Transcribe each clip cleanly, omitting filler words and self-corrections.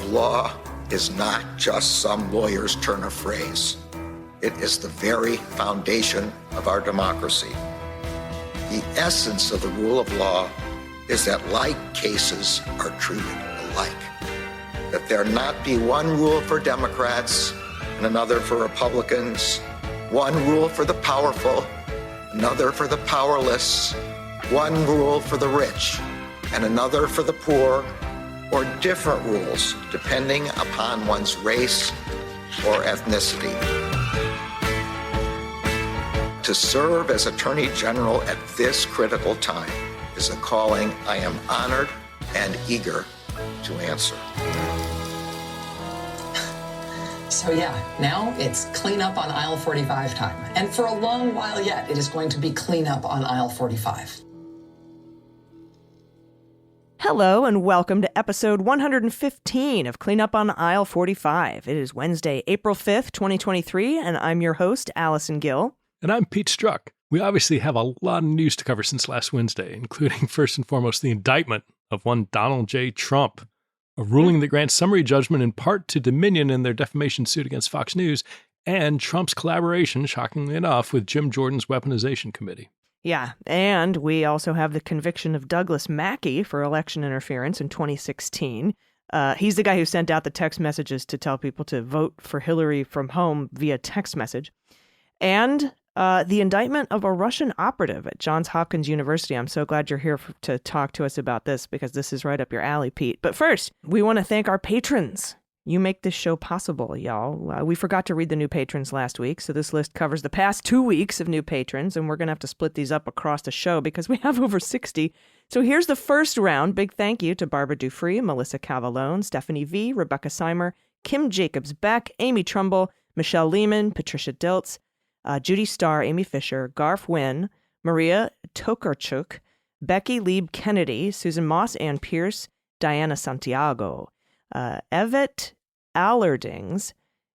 of law is not just some lawyer's turn of phrase. It is the very foundation of our democracy. The essence of the rule of law is that like cases are treated alike. That there not be one rule for Democrats and another for Republicans, one rule for the powerful, another for the powerless, one rule for the rich and another for the poor, or different rules depending upon one's race or ethnicity. To serve as Attorney General at this critical time is a calling I am honored and eager to answer. So now it's clean up on aisle 45 time. And for a long while yet, it is going to be clean up on aisle 45. Hello and welcome to episode 115 of Clean Up on Aisle 45. It is Wednesday, April 5th, 2023, and I'm your host, Allison Gill. And I'm Pete Strzok. We obviously have a lot of news to cover since last Wednesday, including first and foremost the indictment of one Donald J. Trump, a ruling that grants summary judgment in part to Dominion in their defamation suit against Fox News, and Trump's collaboration, shockingly enough, with Jim Jordan's weaponization committee. Yeah, and we also have the conviction of Douglas Mackey for election interference in 2016. He's the guy who sent out the text messages to tell people to vote for Hillary from home via text message. And the indictment of a Russian operative at Johns Hopkins University. I'm so glad you're here to talk to us about this because this is right up your alley, Pete. But first, we want to thank our patrons. You make this show possible, y'all. We forgot to read the new patrons last week, so this list covers the past 2 weeks of new patrons, and we're going to have to split these up across the show because we have over 60. So here's the first round. Big thank you to Barbara Dufree, Melissa Cavalone, Stephanie V, Rebecca Seimer, Kim Jacobs-Beck, Amy Trumbull, Michelle Lehman, Patricia Diltz, Judy Starr, Amy Fisher, Garf Wynn, Maria Tokarczuk, Becky Lieb Kennedy, Susan Moss, Ann Pierce, Diana Santiago, Evet Allerdings,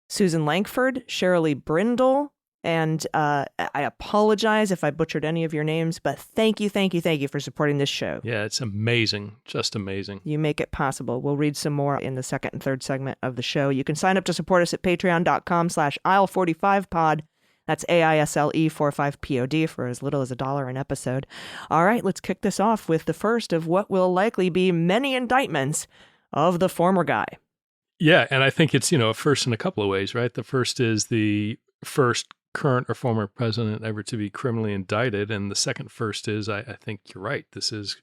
Susan Langford, Shirley Brindle, and I apologize if I butchered any of your names, but thank you for supporting this show. Yeah, it's amazing. Just amazing. You make it possible. We'll read some more in the second and third segment of the show. You can sign up to support us at patreon.com/aisle45pod. That's AISLE45POD for as little as $1 an episode. All right, let's kick this off with the first of what will likely be many indictments of the former guy. Yeah, and I think it's, a first in a couple of ways, right? The first is the first current or former president ever to be criminally indicted. And the second first is, I think you're right. This is,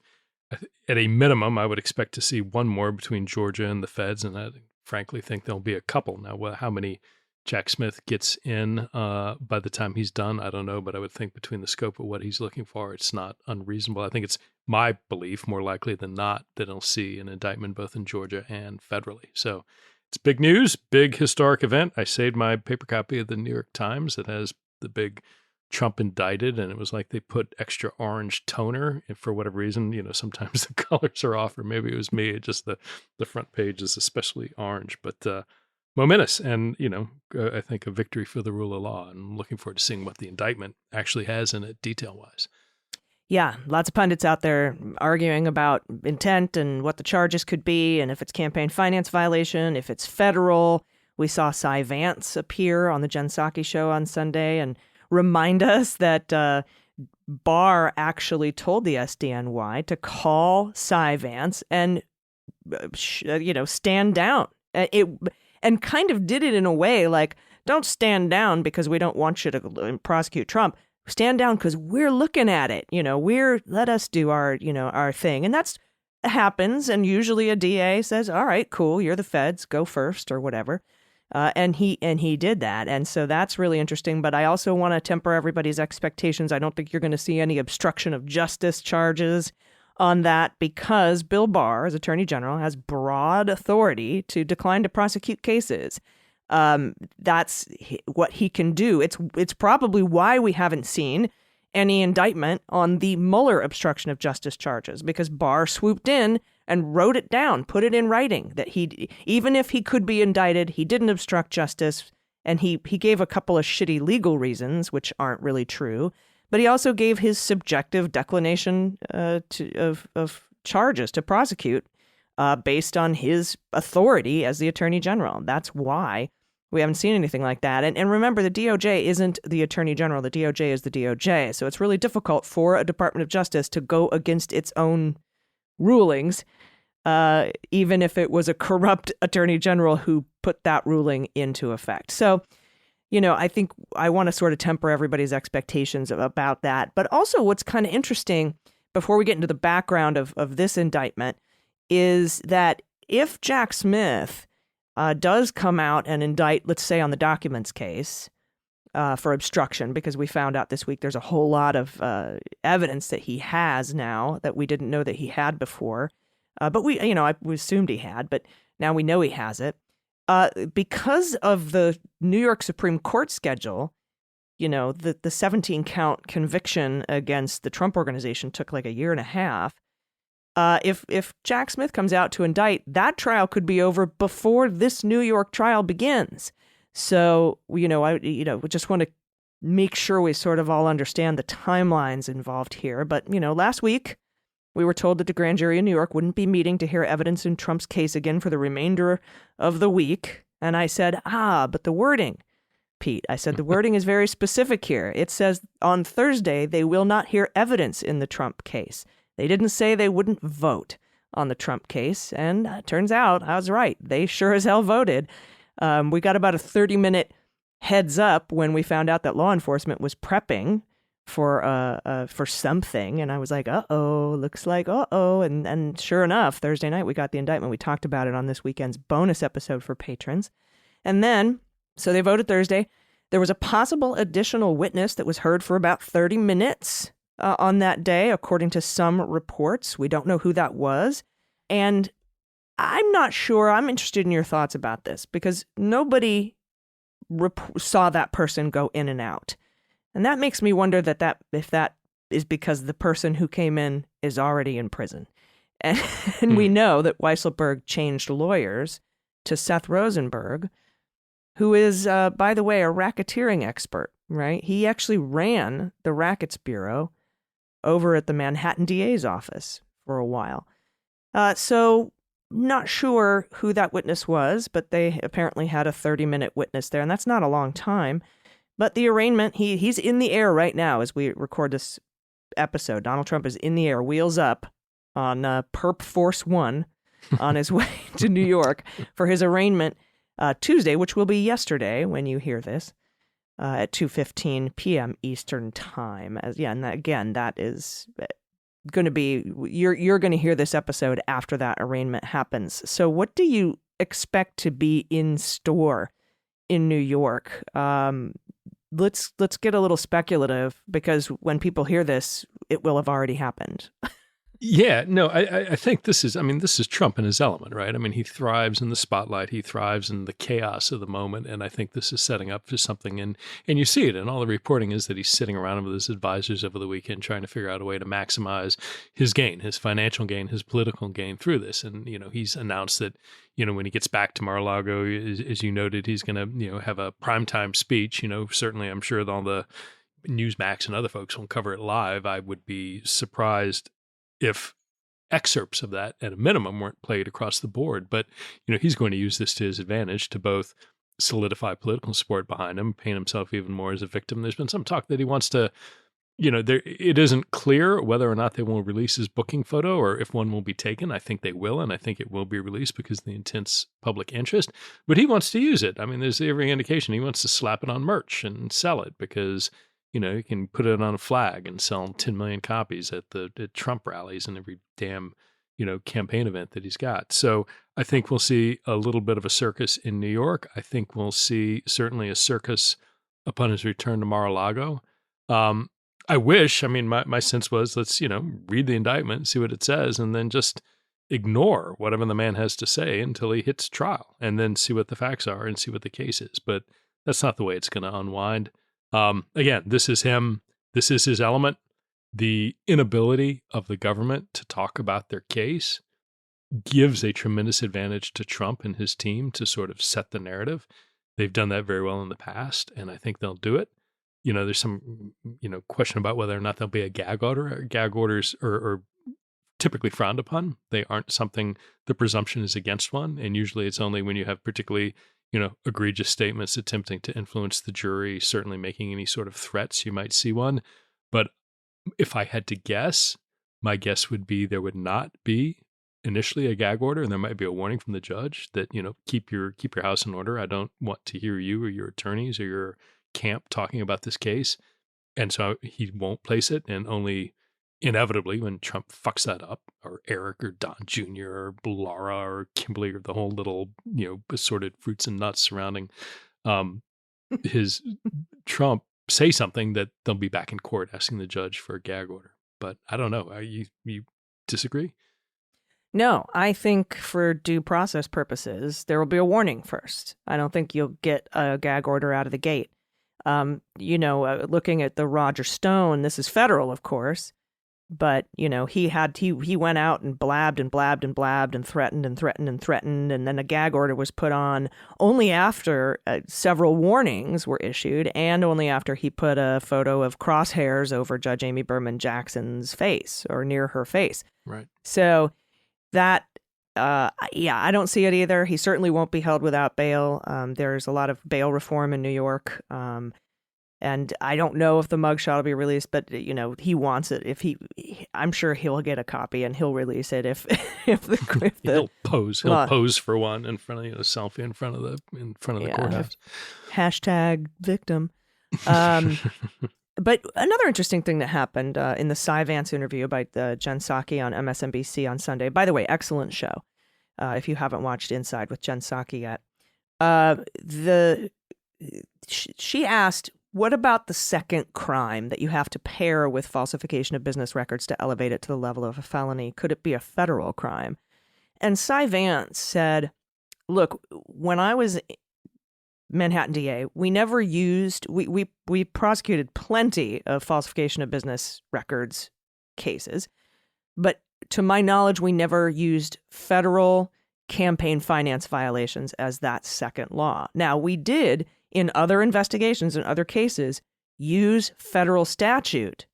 at a minimum, I would expect to see one more between Georgia and the feds. And I frankly think there'll be a couple. Now, how many Jack Smith gets in by the time he's done, I don't know. But I would think between the scope of what he's looking for, it's not unreasonable. I think it's my belief, more likely than not, that he'll see an indictment both in Georgia and federally. So it's big news, big historic event. I saved my paper copy of the New York Times that has the big Trump indicted, and it was like they put extra orange toner, and for whatever reason, sometimes the colors are off, or maybe it was me. Just the front page is especially orange, but momentous, and I think a victory for the rule of law. And I'm looking forward to seeing what the indictment actually has in it, detail-wise. Yeah, lots of pundits out there arguing about intent and what the charges could be, and if it's campaign finance violation, if it's federal. We saw Cy Vance appear on the Jen Psaki show on Sunday and remind us that Barr actually told the SDNY to call Cy Vance and, stand down. And kind of did it in a way like, don't stand down because we don't want you to prosecute Trump. Stand down because we're looking at it. Let us do our thing. And that's happens. And usually a DA says, all right, cool. You're the feds. Go first or whatever. And he did that. And so that's really interesting. But I also want to temper everybody's expectations. I don't think you're going to see any obstruction of justice charges on that because Bill Barr, as Attorney General, has broad authority to decline to prosecute cases. That's what he can do. It's probably why we haven't seen any indictment on the Mueller obstruction of justice charges, because Barr swooped in and wrote it down, put it in writing that even if he could be indicted, he didn't obstruct justice. And he gave a couple of shitty legal reasons, which aren't really true. But he also gave his subjective declination of charges to prosecute. based on his authority as the Attorney General. That's why we haven't seen anything like that. And remember, the DOJ isn't the Attorney General. The DOJ is the DOJ. So it's really difficult for a Department of Justice to go against its own rulings, even if it was a corrupt Attorney General who put that ruling into effect. So, I think I want to sort of temper everybody's expectations about that. But also what's kind of interesting, before we get into the background of this indictment, is that if Jack Smith does come out and indict, let's say on the documents case, for obstruction, because we found out this week there's a whole lot of evidence that he has now that we didn't know that he had before. But we assumed he had, but now we know he has it. Because of the New York Supreme Court schedule, the 17-count conviction against the Trump Organization took like a year and a half. If Jack Smith comes out to indict, that trial could be over before this New York trial begins. So, we just want to make sure we sort of all understand the timelines involved here. But, last week we were told that the grand jury in New York wouldn't be meeting to hear evidence in Trump's case again for the remainder of the week. And I said, but the wording, Pete, I said the wording is very specific here. It says on Thursday they will not hear evidence in the Trump case. They didn't say they wouldn't vote on the Trump case. And it turns out I was right. They sure as hell voted. We got about a 30-minute heads up when we found out that law enforcement was prepping for something. And I was like, looks like And sure enough, Thursday night, we got the indictment. We talked about it on this weekend's bonus episode for patrons. And then, so they voted Thursday. There was a possible additional witness that was heard for about 30 minutes on that day, according to some reports. We don't know who that was. And I'm not sure. I'm interested in your thoughts about this because nobody saw that person go in and out. And that makes me wonder if that is because the person who came in is already in prison. And we know that Weisselberg changed lawyers to Seth Rosenberg, who is, by the way, a racketeering expert, right? He actually ran the Rackets Bureau over at the Manhattan DA's office for a while. So not sure who that witness was, but they apparently had a 30-minute witness there, and that's not a long time. But the arraignment, he's in the air right now as we record this episode. Donald Trump is in the air, wheels up on Perp Force One on his way to New York for his arraignment Tuesday, which will be yesterday when you hear this, at 2:15 p.m. Eastern Time. And that is going to be, you're going to hear this episode after that arraignment happens. So what do you expect to be in store in New York? Let's get a little speculative because when people hear this, it will have already happened. Yeah, no, I think this is Trump in his element, right? I mean, he thrives in the spotlight. He thrives in the chaos of the moment. And I think this is setting up for something. And you see it. And all the reporting is that he's sitting around with his advisors over the weekend trying to figure out a way to maximize his gain, his financial gain, his political gain through this. And, he's announced that, when he gets back to Mar-a-Lago, as you noted, he's going to, have a primetime speech. Certainly I'm sure that all the Newsmax and other folks will cover it live. I would be surprised if excerpts of that at a minimum weren't played across the board. But, he's going to use this to his advantage to both solidify political support behind him, paint himself even more as a victim. There's been some talk that he wants to, it isn't clear whether or not they will release his booking photo or if one will be taken. I think they will, and I think it will be released because of the intense public interest. But he wants to use it. I mean, there's every indication he wants to slap it on merch and sell it because you can put it on a flag and sell 10 million copies at Trump rallies and every damn, campaign event that he's got. So I think we'll see a little bit of a circus in New York. I think we'll see certainly a circus upon his return to Mar-a-Lago. I wish, my sense was let's, read the indictment, see what it says, and then just ignore whatever the man has to say until he hits trial and then see what the facts are and see what the case is. But that's not the way it's going to unwind. Again, this is him. This is his element. The inability of the government to talk about their case gives a tremendous advantage to Trump and his team to sort of set the narrative. They've done that very well in the past, and I think they'll do it. There's some, question about whether or not there'll be a gag order. Gag orders or typically frowned upon. They aren't something the presumption is against one. And usually it's only when you have particularly, egregious statements attempting to influence the jury, certainly making any sort of threats, you might see one. But if I had to guess, my guess would be there would not be initially a gag order, and there might be a warning from the judge that, keep your house in order. I don't want to hear you or your attorneys or your camp talking about this case. And so he won't place it, and only inevitably when Trump fucks that up, or Eric or Don Jr. or Laura or Kimberly or the whole little, assorted fruits and nuts surrounding his Trump say something, that they'll be back in court asking the judge for a gag order. But I don't know. You disagree? No, I think for due process purposes, there will be a warning first. I don't think you'll get a gag order out of the gate. Looking at the Roger Stone, this is federal, of course, but, he went out and blabbed and blabbed and blabbed and threatened and threatened and threatened. And then a gag order was put on only after several warnings were issued, and only after he put a photo of crosshairs over Judge Amy Berman Jackson's face, or near her face. Right. So that, I don't see it either. He certainly won't be held without bail. There's a lot of bail reform in New York. And I don't know if the mugshot will be released, but, he wants it. I'm sure he'll get a copy and he'll release it if he'll pose for one in front of, a selfie in front of the courthouse. Hashtag victim. But another interesting thing that happened in the Cy Vance interview by Jen Psaki on MSNBC on Sunday. By the way, excellent show. If you haven't watched Inside with Jen Psaki yet, she asked, what about the second crime that you have to pair with falsification of business records to elevate it to the level of a felony? Could it be a federal crime? And Cy Vance said, look, when I was Manhattan DA, we never used, we prosecuted plenty of falsification of business records cases, but to my knowledge, we never used federal campaign finance violations as that second law. Now, we did, in other investigations and other cases, use federal statute,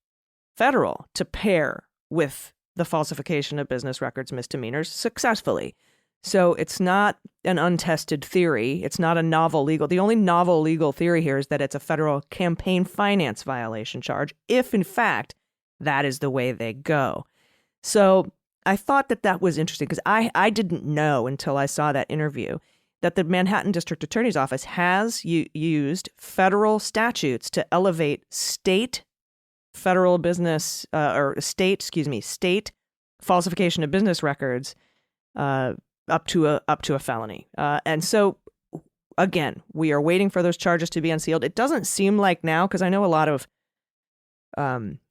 to pair with the falsification of business records misdemeanors successfully. So it's not an untested theory. It's not a novel legal. The only novel legal theory here is that it's a federal campaign finance violation charge, if in fact that is the way they go. So I thought that was interesting, because I didn't know until I saw that interview that the Manhattan District Attorney's Office has used federal statutes to elevate state falsification of business records up to a felony. And so, again, we are waiting for those charges to be unsealed. It doesn't seem like now, because I know a lot of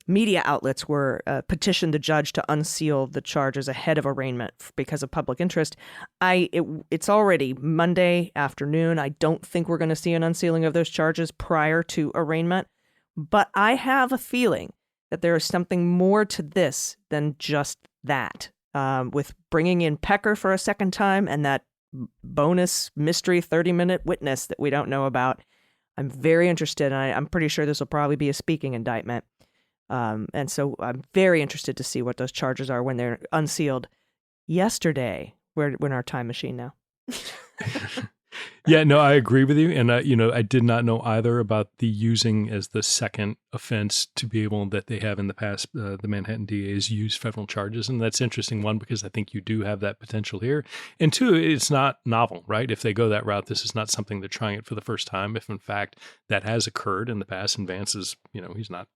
media outlets were petitioned the judge to unseal the charges ahead of arraignment because of public interest. It's already Monday afternoon. I don't think we're going to see an unsealing of those charges prior to arraignment. But I have a feeling that there is something more to this than just that. With bringing in Pecker for a second time and that bonus mystery 30-minute witness that we don't know about, I'm very interested, and I'm pretty sure this will probably be a speaking indictment. And so I'm very interested to see what those charges are when they're unsealed yesterday. We're in our time machine now. Yeah, no, I agree with you. And, I did not know either about the using as the second offense to be able, that they have in the past, the Manhattan DAs use federal charges. And that's interesting, one, because I think you do have that potential here. And two, it's not novel, right? If they go that route, this is not something they're trying it for the first time. If in fact that has occurred in the past, and Vance is, he's not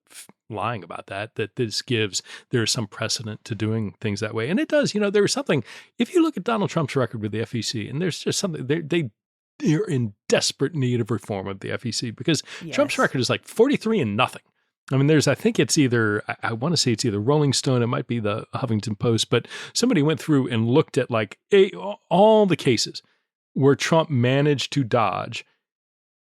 lying about that there's some precedent to doing things that way. And it does, there was something, if you look at Donald Trump's record with the FEC, and there's just something, they're in desperate need of reform of the FEC, because yes. Trump's record is like 43-0. I mean, I think it's either, I want to say it's either Rolling Stone, it might be the Huffington Post, but somebody went through and looked at all the cases where Trump managed to dodge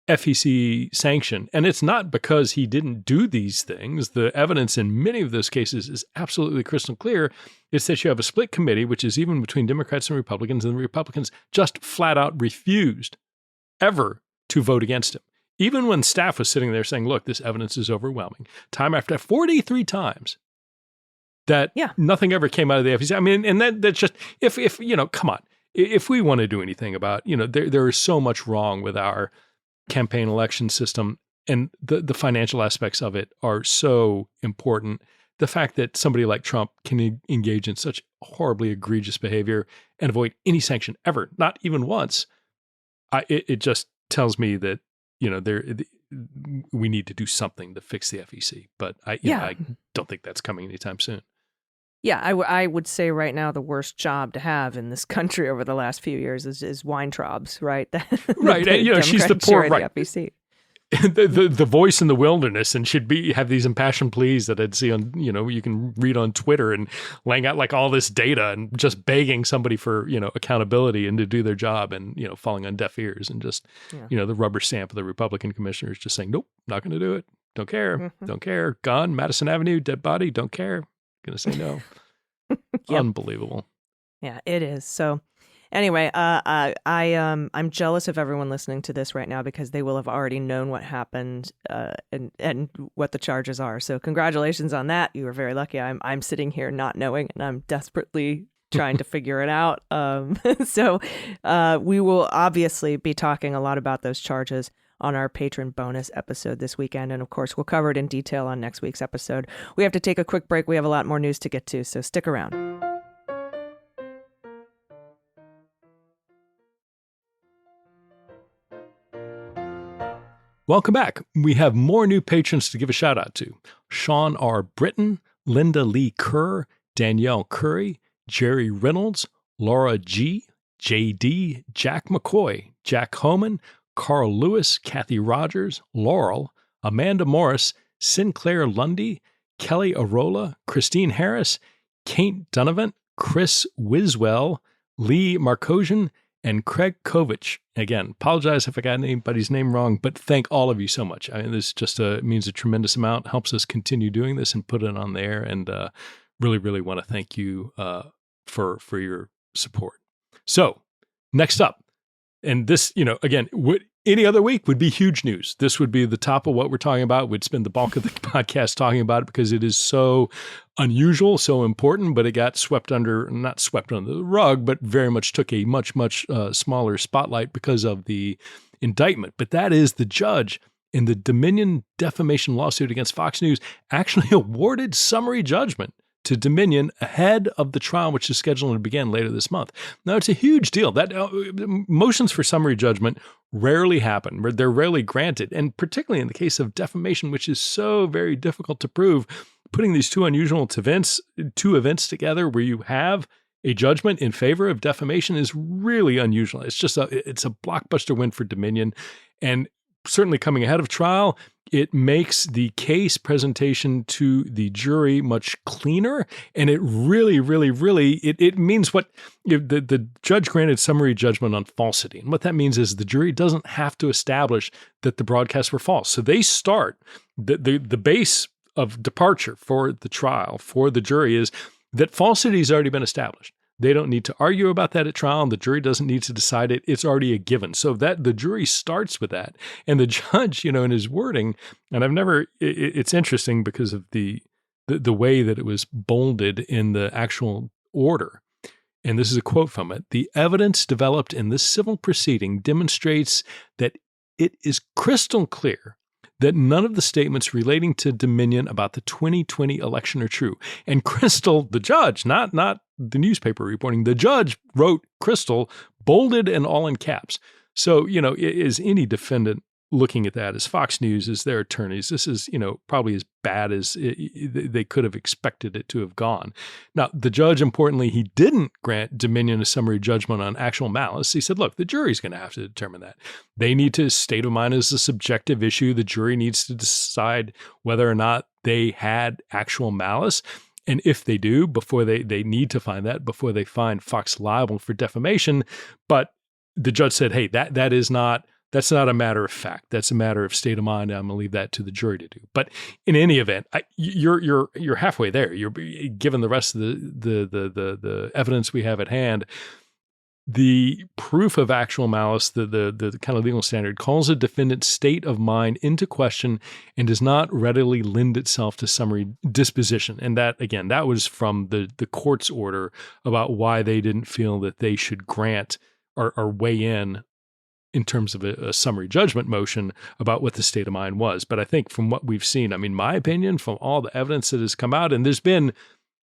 FEC sanction. And it's not because he didn't do these things. The evidence in many of those cases is absolutely crystal clear. It's that you have a split committee, which is even between Democrats and Republicans, and the Republicans just flat out refused ever to vote against him. Even when staff was sitting there saying, look, this evidence is overwhelming. Time after 43 times, that Yeah. nothing ever came out of the FEC. I mean, and that's just, if come on, if we want to do anything about, there is so much wrong with our campaign election system, and the financial aspects of it are so important. The fact that somebody like Trump can engage in such horribly egregious behavior and avoid any sanction ever, not even once, it just tells me that, we need to do something to fix the FEC. But I don't think that's coming anytime soon. Yeah, I would say right now the worst job to have in this country over the last few years is Weintraub's, right? Right, and, she's the poor, right? FEC. the voice in the wilderness, and should have these impassioned pleas that I'd see on, you can read on Twitter, and laying out like all this data and just begging somebody for, accountability and to do their job, and, falling on deaf ears, and just, the rubber stamp of the Republican commissioners just saying, nope, not going to do it. Don't care. Don't care. Gun, Madison Avenue, dead body. Don't care. Going to say no. Yep. Unbelievable. Yeah, it is. So anyway, I'm jealous of everyone listening to this right now, because they will have already known what happened and what the charges are. So congratulations on that. You were very lucky. I'm sitting here not knowing, and I'm desperately trying to figure it out. So we will obviously be talking a lot about those charges on our patron bonus episode this weekend. And of course, we'll cover it in detail on next week's episode. We have to take a quick break. We have a lot more news to get to, so stick around. Welcome back. We have more new patrons to give a shout out to: Sean R. Britton, Linda Lee Kerr, Danielle Curry, Jerry Reynolds, Laura G., JD, Jack McCoy, Jack Homan, Carl Lewis, Kathy Rogers, Laurel, Amanda Morris, Sinclair Lundy, Kelly Arola, Christine Harris, Kate Donovan, Chris Wiswell, Lee Markosian, and Craig Kovich. Again, apologize if I got anybody's name wrong, but thank all of you so much. I mean, this just means a tremendous amount, helps us continue doing this and put it on there, and really, really want to thank you for your support. So, next up, and this, again, any other week would be huge news. This would be the top of what we're talking about. We'd spend the bulk of the podcast talking about it because it is so unusual, so important, but it got not swept under the rug, but very much took a much, much smaller spotlight because of the indictment. But that is the judge in the Dominion defamation lawsuit against Fox News actually awarded summary judgment to Dominion ahead of the trial, which is scheduled to begin later this month. Now, it's a huge deal. That motions for summary judgment rarely happen. They're rarely granted, and particularly in the case of defamation, which is so very difficult to prove, putting these two events together where you have a judgment in favor of defamation is really unusual. It's just it's a blockbuster win for Dominion, and certainly coming ahead of trial, it makes the case presentation to the jury much cleaner, and it really, really, really, it means what the judge granted summary judgment on falsity. And what that means is the jury doesn't have to establish that the broadcasts were false. So they start, the base of departure for the trial, for the jury, is that falsity has already been established. They don't need to argue about that at trial, and the jury doesn't need to decide it. It's already a given. So that the jury starts with that. And the judge, in his wording, and it's interesting because of the way that it was bolded in the actual order. And this is a quote from it: "The evidence developed in this civil proceeding demonstrates that it is crystal clear that none of the statements relating to Dominion about the 2020 election are true." And Crystal, the judge, not the newspaper reporting, the judge wrote crystal, bolded and all in caps. So, is any defendant looking at that, as Fox News, as their attorneys, this is, probably as bad as they could have expected it to have gone. Now, the judge, importantly, he didn't grant Dominion a summary judgment on actual malice. He said, look, the jury's going to have to determine that. They need to, state of mind is a subjective issue. The jury needs to decide whether or not they had actual malice. And if they do, before they need to find that before they find Fox liable for defamation. But the judge said, hey, that's not a matter of fact. That's a matter of state of mind. I'm going to leave that to the jury to do. But in any event, you're halfway there. You're given the rest of the evidence we have at hand. the proof of actual malice, the kind of legal standard, calls a defendant's state of mind into question and does not readily lend itself to summary disposition. And that, again, that was from the court's order about why they didn't feel that they should grant or weigh in terms of a summary judgment motion about what the state of mind was. But I think from what we've seen, I mean, my opinion, from all the evidence that has come out, and there's been,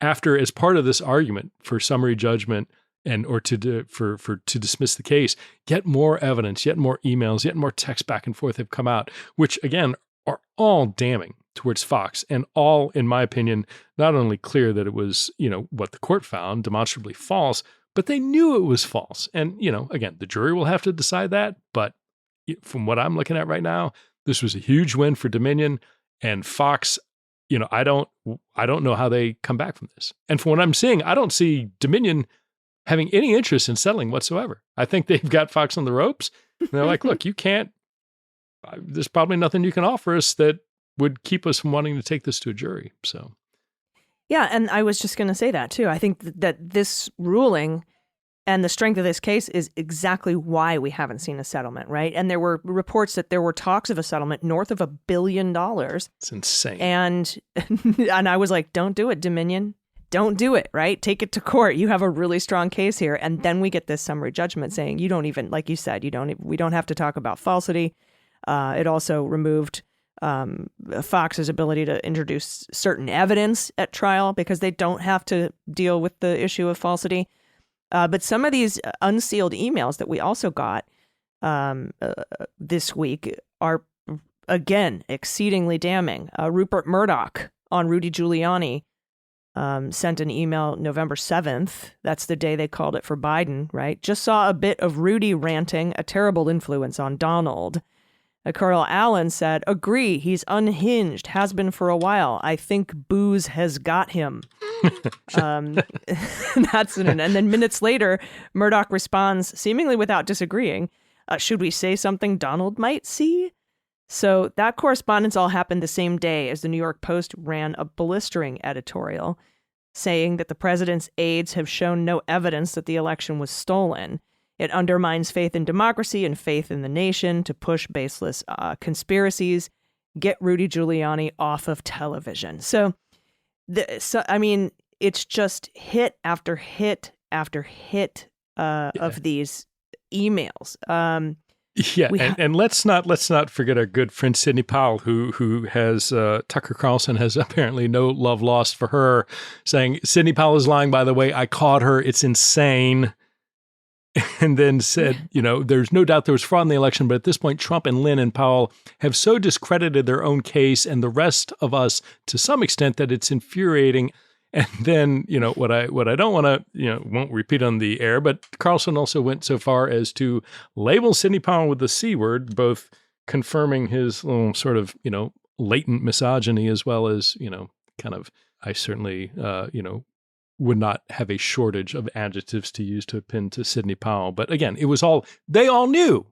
after, as part of this argument for summary judgment, and or to dismiss the case, yet more evidence, yet more emails, yet more texts back and forth have come out, which again are all damning towards Fox, and all, in my opinion, not only clear that it was, what the court found demonstrably false, but they knew it was false. And, again, the jury will have to decide that. But from what I'm looking at right now, this was a huge win for Dominion, and Fox. I don't know how they come back from this. And from what I'm seeing, I don't see Dominion having any interest in settling whatsoever. I think they've got Fox on the ropes. And they're like, look, you can't, there's probably nothing you can offer us that would keep us from wanting to take this to a jury. So, yeah, and I was just going to say that too. I think that this ruling and the strength of this case is exactly why we haven't seen a settlement, right? And there were reports that there were talks of a settlement north of $1 billion. It's insane. And I was like, don't do it, Dominion. Don't do it, right? Take it to court. You have a really strong case here. And then we get this summary judgment saying you don't even, like you said, we don't have to talk about falsity. It also removed Fox's ability to introduce certain evidence at trial because they don't have to deal with the issue of falsity. But some of these unsealed emails that we also got this week are, again, exceedingly damning. Rupert Murdoch on Rudy Giuliani sent an email November 7th. That's the day they called it for Biden, right? Just saw a bit of Rudy ranting, a terrible influence on Donald. Carl Allen said, agree, he's unhinged, has been for a while. I think booze has got him. And then minutes later, Murdoch responds, seemingly without disagreeing, should we say something Donald might see? So that correspondence all happened the same day as the New York Post ran a blistering editorial saying that the president's aides have shown no evidence that the election was stolen. It undermines faith in democracy and faith in the nation to push baseless conspiracies, get Rudy Giuliani off of television. So it's just hit after hit after hit of these emails. And let's not forget our good friend Sidney Powell, who has Tucker Carlson has apparently no love lost for her, saying Sidney Powell is lying. By the way, I caught her. It's insane. And then said, there's no doubt there was fraud in the election, but at this point, Trump and Lynn and Powell have so discredited their own case and the rest of us to some extent that it's infuriating. And then, what I don't want to, won't repeat on the air, but Carlson also went so far as to label Sidney Powell with the C word, both confirming his little sort of, latent misogyny as well as, I certainly, would not have a shortage of adjectives to use to append to Sidney Powell. But again, it was they all knew.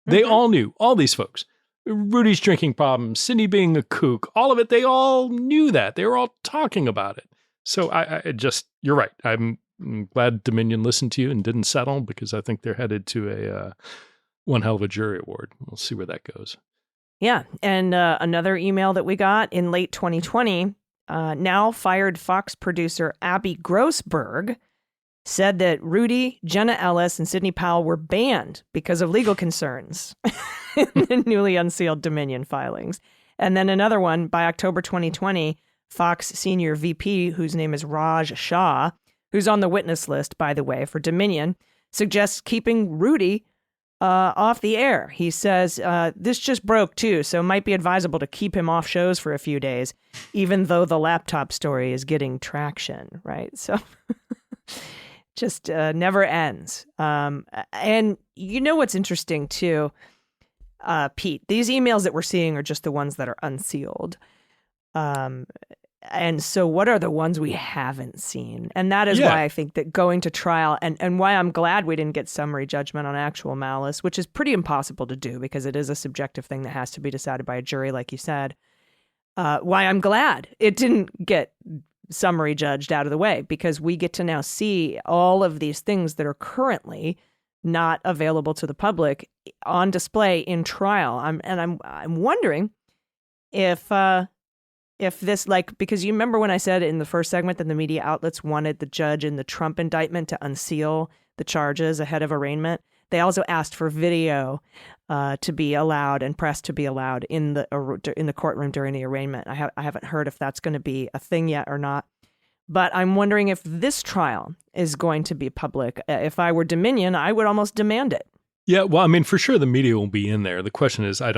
They all knew, all these folks. Rudy's drinking problems, Sidney being a kook, all of it, they all knew that. They were all talking about it. So you're right. I'm glad Dominion listened to you and didn't settle because I think they're headed to a one hell of a jury award. We'll see where that goes. Yeah. And another email that we got in late 2020, now fired Fox producer Abby Grossberg said that Rudy, Jenna Ellis, and Sidney Powell were banned because of legal concerns in the newly unsealed Dominion filings. And then another one by October 2020, Fox senior VP, whose name is Raj Shah, who's on the witness list, by the way, for Dominion, suggests keeping Rudy off the air. He says, this just broke too, so it might be advisable to keep him off shows for a few days, even though the laptop story is getting traction, right? So just never ends. And you know what's interesting too, Pete, these emails that we're seeing are just the ones that are unsealed. And so what are the ones we haven't seen? And that is why I think that going to trial and why I'm glad we didn't get summary judgment on actual malice, which is pretty impossible to do because it is a subjective thing that has to be decided by a jury, like you said. Why I'm glad it didn't get summary judged out of the way, because we get to now see all of these things that are currently not available to the public on display in trial. I'm wondering if this, like, because you remember when I said in the first segment that the media outlets wanted the judge in the Trump indictment to unseal the charges ahead of arraignment. They also asked for video to be allowed and press to be allowed in the courtroom during the arraignment. I haven't heard if that's going to be a thing yet or not. But I'm wondering if this trial is going to be public. If I were Dominion, I would almost demand it. Yeah, well, I mean, for sure the media will be in there. The question is, I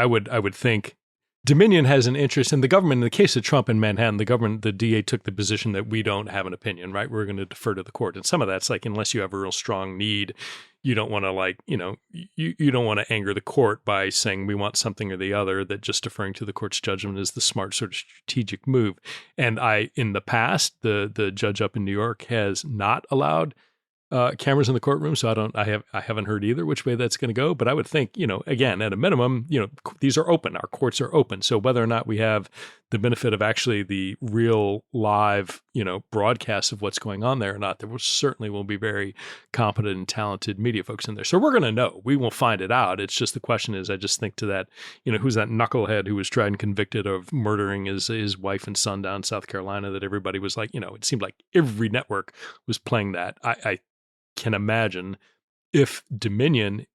would think Dominion has an interest in the government. In the case of Trump in Manhattan, the DA took the position that we don't have an opinion, right? We're going to defer to the court. And some of that's like, unless you have a real strong need, you don't want to you don't want to anger the court by saying we want something or the other, that just deferring to the court's judgment is the smart sort of strategic move. And in the past, the judge up in New York has not allowed cameras in the courtroom, so I haven't heard either which way that's going to go. But I would think, again, at a minimum, these are open. Our courts are open. So whether or not we have the benefit of actually the real live, broadcast of what's going on there or not, there certainly will be very competent and talented media folks in there. So we're going to know. We will find it out. It's just the question is, I just think to that, who's that knucklehead who was tried and convicted of murdering his wife and son down in South Carolina, that everybody was like, it seemed like every network was playing that. I can imagine if Dominion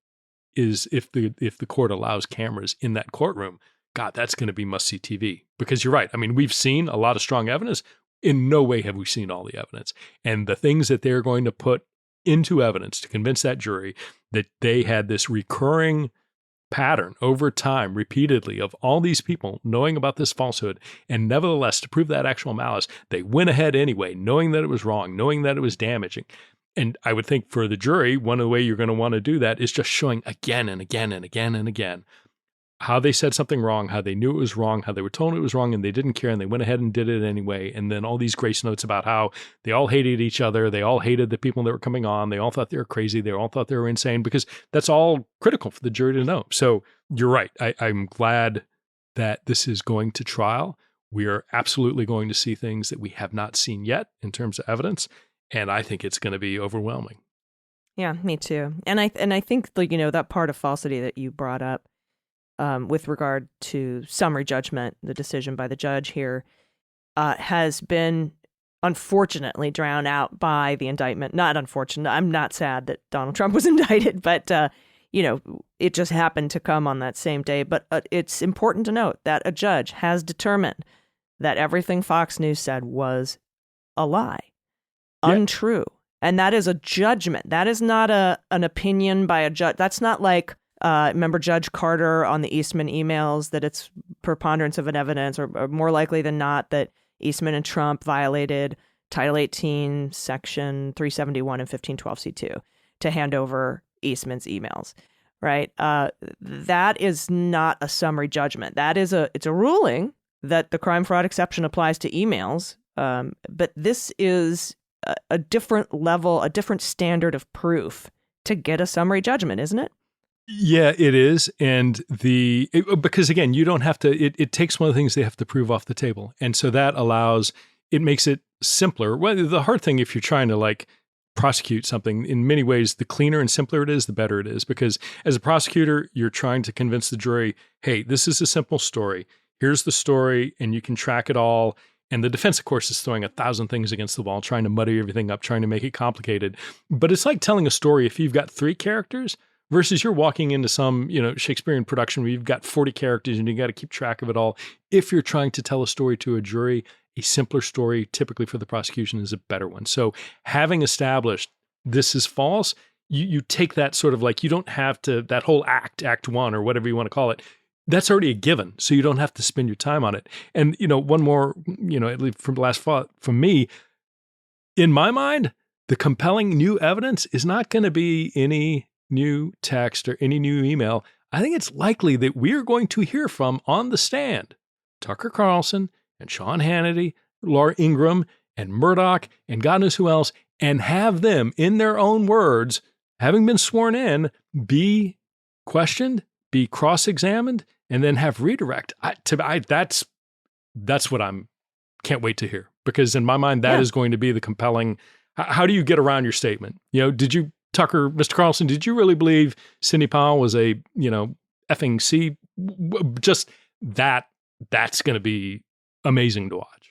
if the court allows cameras in that courtroom, God, that's going to be must-see TV. Because you're right. I mean, we've seen a lot of strong evidence. In no way have we seen all the evidence. And the things that they're going to put into evidence to convince that jury that they had this recurring pattern over time, repeatedly, of all these people knowing about this falsehood, and nevertheless, to prove that actual malice, they went ahead anyway, knowing that it was wrong, knowing that it was damaging. And I would think for the jury, one of the ways you're going to want to do that is just showing again and again and again and again how they said something wrong, how they knew it was wrong, how they were told it was wrong, and they didn't care, and they went ahead and did it anyway. And then all these grace notes about how they all hated each other, they all hated the people that were coming on, they all thought they were crazy, they all thought they were insane, because that's all critical for the jury to know. So you're right. I'm glad that this is going to trial. We are absolutely going to see things that we have not seen yet in terms of evidence. And I think it's going to be overwhelming. Yeah, me too. And I think that part of falsity that you brought up with regard to summary judgment, the decision by the judge here, has been unfortunately drowned out by the indictment. Not unfortunate. I'm not sad that Donald Trump was indicted, but it just happened to come on that same day. But it's important to note that a judge has determined that everything Fox News said was a lie. Untrue. And that is a judgment. That is not an opinion by a judge. That's not like, remember Judge Carter on the Eastman emails, that it's preponderance of an evidence, or more likely than not that Eastman and Trump violated Title 18, Section 371 and 1512C2 to hand over Eastman's emails, right? That is not a summary judgment. It's a ruling that the crime fraud exception applies to emails, but this is a different level, a different standard of proof to get a summary judgment, isn't it? Yeah, it is. And because again, you don't have to, it takes one of the things they have to prove off the table. And so that it makes it simpler. Well, the hard thing, if you're trying to prosecute something, in many ways, the cleaner and simpler it is, the better it is. Because as a prosecutor, you're trying to convince the jury, hey, this is a simple story. Here's the story, and you can track it all. And the defense, of course, is throwing 1,000 things against the wall, trying to muddy everything up, trying to make it complicated. But it's like telling a story if you've got 3 characters versus you're walking into some, Shakespearean production where you've got 40 characters and you got to keep track of it all. If you're trying to tell a story to a jury, a simpler story, typically for the prosecution, is a better one. So having established this is false, you take that sort of you don't have to, that whole act 1 or whatever you want to call it, that's already a given, so you don't have to spend your time on it. And, one more, at least from the last thought from me, in my mind, the compelling new evidence is not going to be any new text or any new email. I think it's likely that we're going to hear from on the stand Tucker Carlson and Sean Hannity, Laura Ingraham and Murdoch and God knows who else, and have them in their own words, having been sworn in, be questioned, be cross-examined, and then have redirect. That's what I'm can't wait to hear, because in my mind, that is going to be the compelling. How do you get around your statement? Did you, Tucker, Mr. Carlson, did you really believe Sidney Powell was a, effing C? Just that's going to be amazing to watch.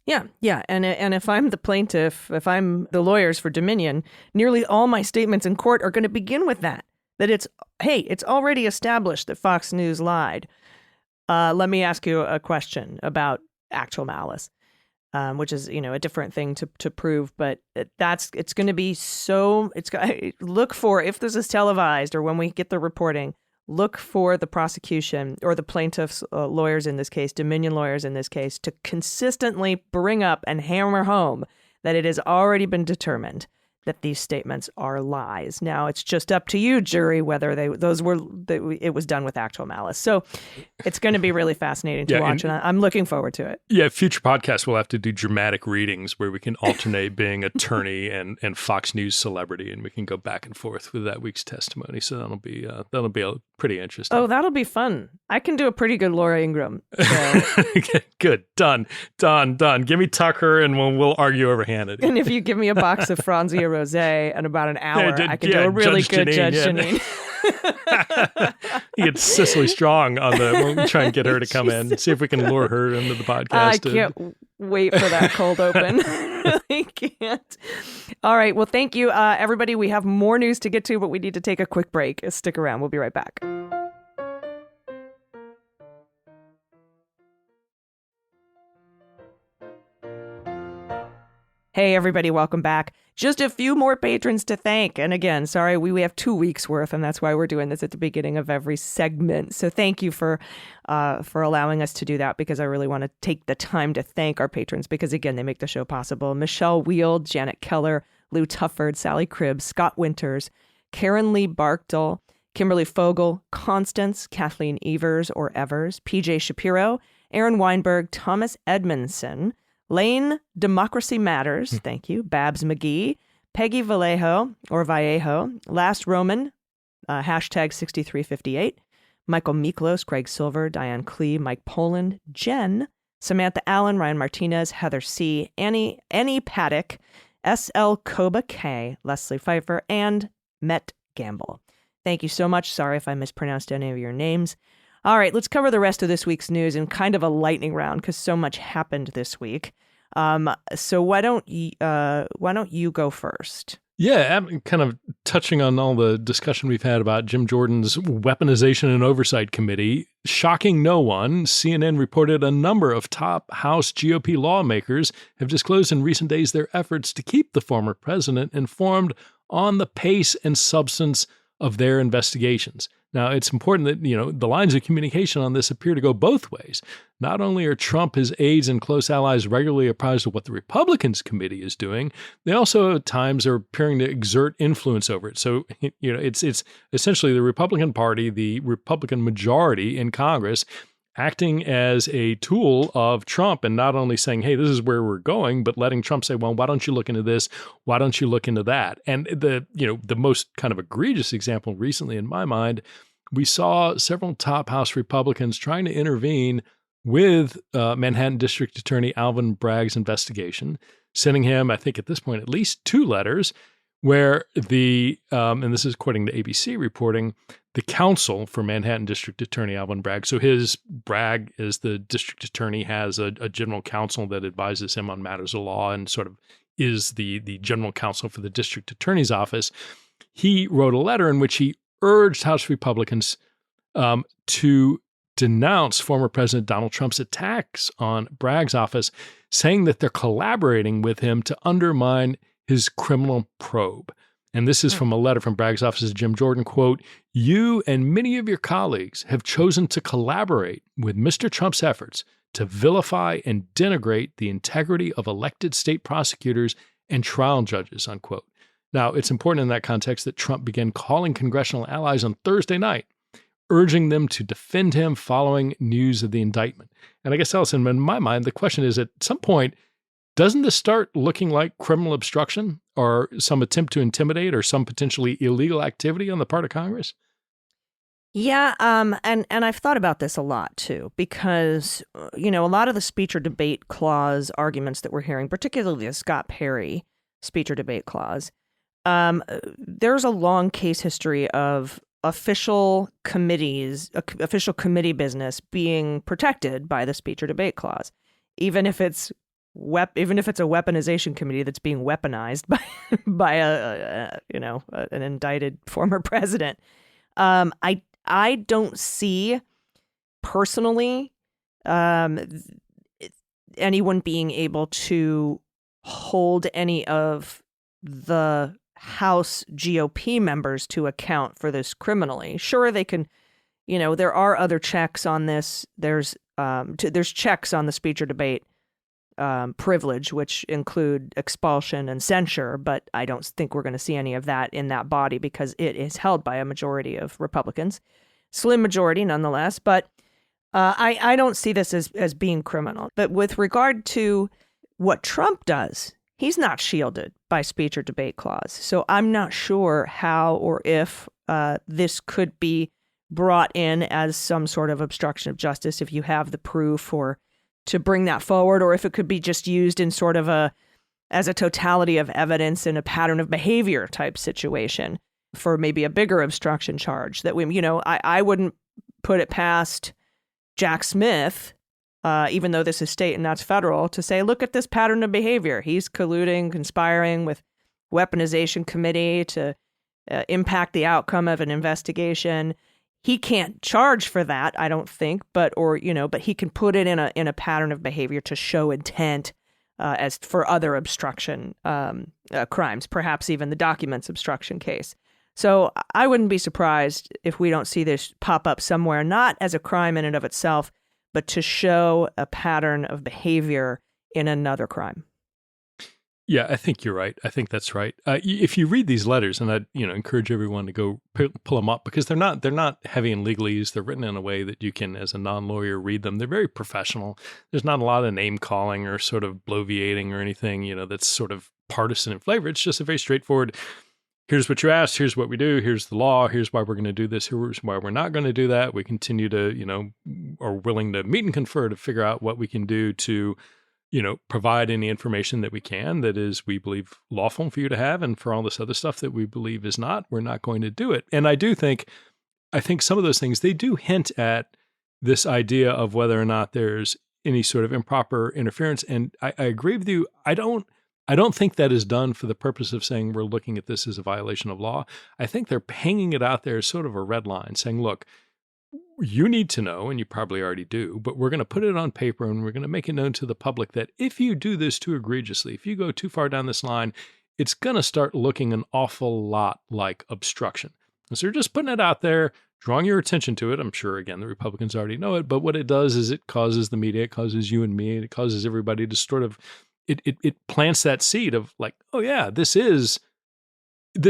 Yeah. And if I'm the plaintiff, if I'm the lawyers for Dominion, nearly all my statements in court are going to begin with that it's already established that Fox News lied. Let me ask you a question about actual malice, which is, a different thing to prove. But it's going to be look for, if this is televised or when we get the reporting, look for the prosecution or the plaintiff's lawyers in this case, Dominion lawyers in this case, to consistently bring up and hammer home that it has already been determined that these statements are lies. Now, it's just up to you, jury, whether it was done with actual malice. So it's going to be really fascinating to watch, and I'm looking forward to it. Yeah, future podcasts will have to do dramatic readings where we can alternate being attorney and Fox News celebrity, and we can go back and forth with that week's testimony. So that'll be pretty interesting. Oh, that'll be fun. I can do a pretty good Laura Ingraham. So. Good. Done. Give me Tucker, and we'll argue over Hannity. And if you give me a box of Franzia Rosé in about an hour, I can do a really good Judge Jeanine. You get Cicely Strong we'll try and get her to come in, see if we can lure her into the podcast. I can't wait for that cold open. I can't. All right. Well, thank you, everybody. We have more news to get to, but we need to take a quick break. Stick around. We'll be right back. Hey, everybody, welcome back. Just a few more patrons to thank. And again, sorry, we have 2 weeks worth, and that's why we're doing this at the beginning of every segment. So thank you for allowing us to do that, because I really want to take the time to thank our patrons, because again, they make the show possible. Michelle Wield, Janet Keller, Lou Tufford, Sally Cribbs, Scott Winters, Karen Lee Barkdale, Kimberly Fogel, Constance, Kathleen Evers or Evers, PJ Shapiro, Aaron Weinberg, Thomas Edmondson, Lane Democracy Matters, thank you, Babs McGee, Peggy Vallejo or Vallejo, Last Roman, hashtag 6358, Michael Miklos, Greg Silver, Diane Klee, Mike Poland, Jen, Samantha Allen, Ryan Martinez, Heather C., Annie Paddock, S.L. Koba K., Leslie Pfeiffer, and Met Gamble. Thank you so much. Sorry if I mispronounced any of your names. All right, let's cover the rest of this week's news in kind of a lightning round, because so much happened this week. So why don't you go first? Yeah, I'm kind of touching on all the discussion we've had about Jim Jordan's Weaponization and Oversight Committee. Shocking no one, CNN reported a number of top House GOP lawmakers have disclosed in recent days their efforts to keep the former president informed on the pace and substance of their investigations. Now, it's important that, the lines of communication on this appear to go both ways. Not only are Trump, his aides, and close allies regularly apprised of what the Republicans committee is doing, they also at times are appearing to exert influence over it. So, it's essentially the Republican Party, the Republican majority in Congress, acting as a tool of Trump, and not only saying, hey, this is where we're going, but letting Trump say, well, why don't you look into this? Why don't you look into that? And the most kind of egregious example recently in my mind, we saw several top House Republicans trying to intervene with Manhattan District Attorney Alvin Bragg's investigation, sending him, I think at this point, at least 2 letters where and this is according to ABC reporting, the counsel for Manhattan District Attorney Alvin Bragg. So Bragg, as the district attorney, has a general counsel that advises him on matters of law and sort of is the general counsel for the district attorney's office. He wrote a letter in which he urged House Republicans to denounce former President Donald Trump's attacks on Bragg's office, saying that they're collaborating with him to undermine his criminal probe. And this is from a letter from Bragg's office to Jim Jordan, quote, "You and many of your colleagues have chosen to collaborate with Mr. Trump's efforts to vilify and denigrate the integrity of elected state prosecutors and trial judges," unquote. Now, it's important in that context that Trump began calling congressional allies on Thursday night, urging them to defend him following news of the indictment. And I guess, Allison, in my mind, the question is, at some point, doesn't this start looking like criminal obstruction or some attempt to intimidate or some potentially illegal activity on the part of Congress? Yeah, and I've thought about this a lot too, because a lot of the speech or debate clause arguments that we're hearing, particularly the Scott Perry speech or debate clause, there's a long case history of official committee business being protected by the speech or debate clause, even if it's a weaponization committee that's being weaponized by an indicted former president. I don't see personally anyone being able to hold any of the House GOP members to account for this criminally. Sure, they can, there are other checks on this. There's checks on the speech or debate privilege, which include expulsion and censure, but I don't think we're going to see any of that in that body because it is held by a majority of Republicans, slim majority nonetheless. But I don't see this as being criminal. But with regard to what Trump does, he's not shielded by speech or debate clause. So I'm not sure how or if this could be brought in as some sort of obstruction of justice if you have the proof or to bring that forward, or if it could be just used in sort of as a totality of evidence in a pattern of behavior type situation for maybe a bigger obstruction charge that I wouldn't put it past Jack Smith, even though this is state and that's federal, to say, look at this pattern of behavior. He's colluding, conspiring with weaponization committee to impact the outcome of an investigation. He can't charge for that, I don't think, but he can put it in a pattern of behavior to show intent as for other obstruction crimes, perhaps even the documents obstruction case. So I wouldn't be surprised if we don't see this pop up somewhere, not as a crime in and of itself, but to show a pattern of behavior in another crime. Yeah, I think you're right. I think that's right. If you read these letters, and I encourage everyone to go pull them up because they're not heavy in legalese. They're written in a way that you can, as a non-lawyer, read them. They're very professional. There's not a lot of name calling or sort of bloviating or anything, that's sort of partisan in flavor. It's just a very straightforward, here's what you asked, here's what we do, here's the law, here's why we're going to do this, here's why we're not going to do that. We continue to, are willing to meet and confer to figure out what we can do to provide any information that we can that is, we believe, lawful for you to have. And for all this other stuff that we believe is not, we're not going to do it. And I think some of those things, they do hint at this idea of whether or not there's any sort of improper interference. And I agree with you. I don't think that is done for the purpose of saying we're looking at this as a violation of law. I think they're hanging it out there as sort of a red line saying, look, you need to know, and you probably already do, but we're going to put it on paper and we're going to make it known to the public that if you do this too egregiously, if you go too far down this line, it's going to start looking an awful lot like obstruction. And so you're just putting it out there, drawing your attention to it. I'm sure, again, the Republicans already know it, but what it does is it causes the media, it causes you and me, it causes everybody to sort of, it plants that seed of like, oh yeah, this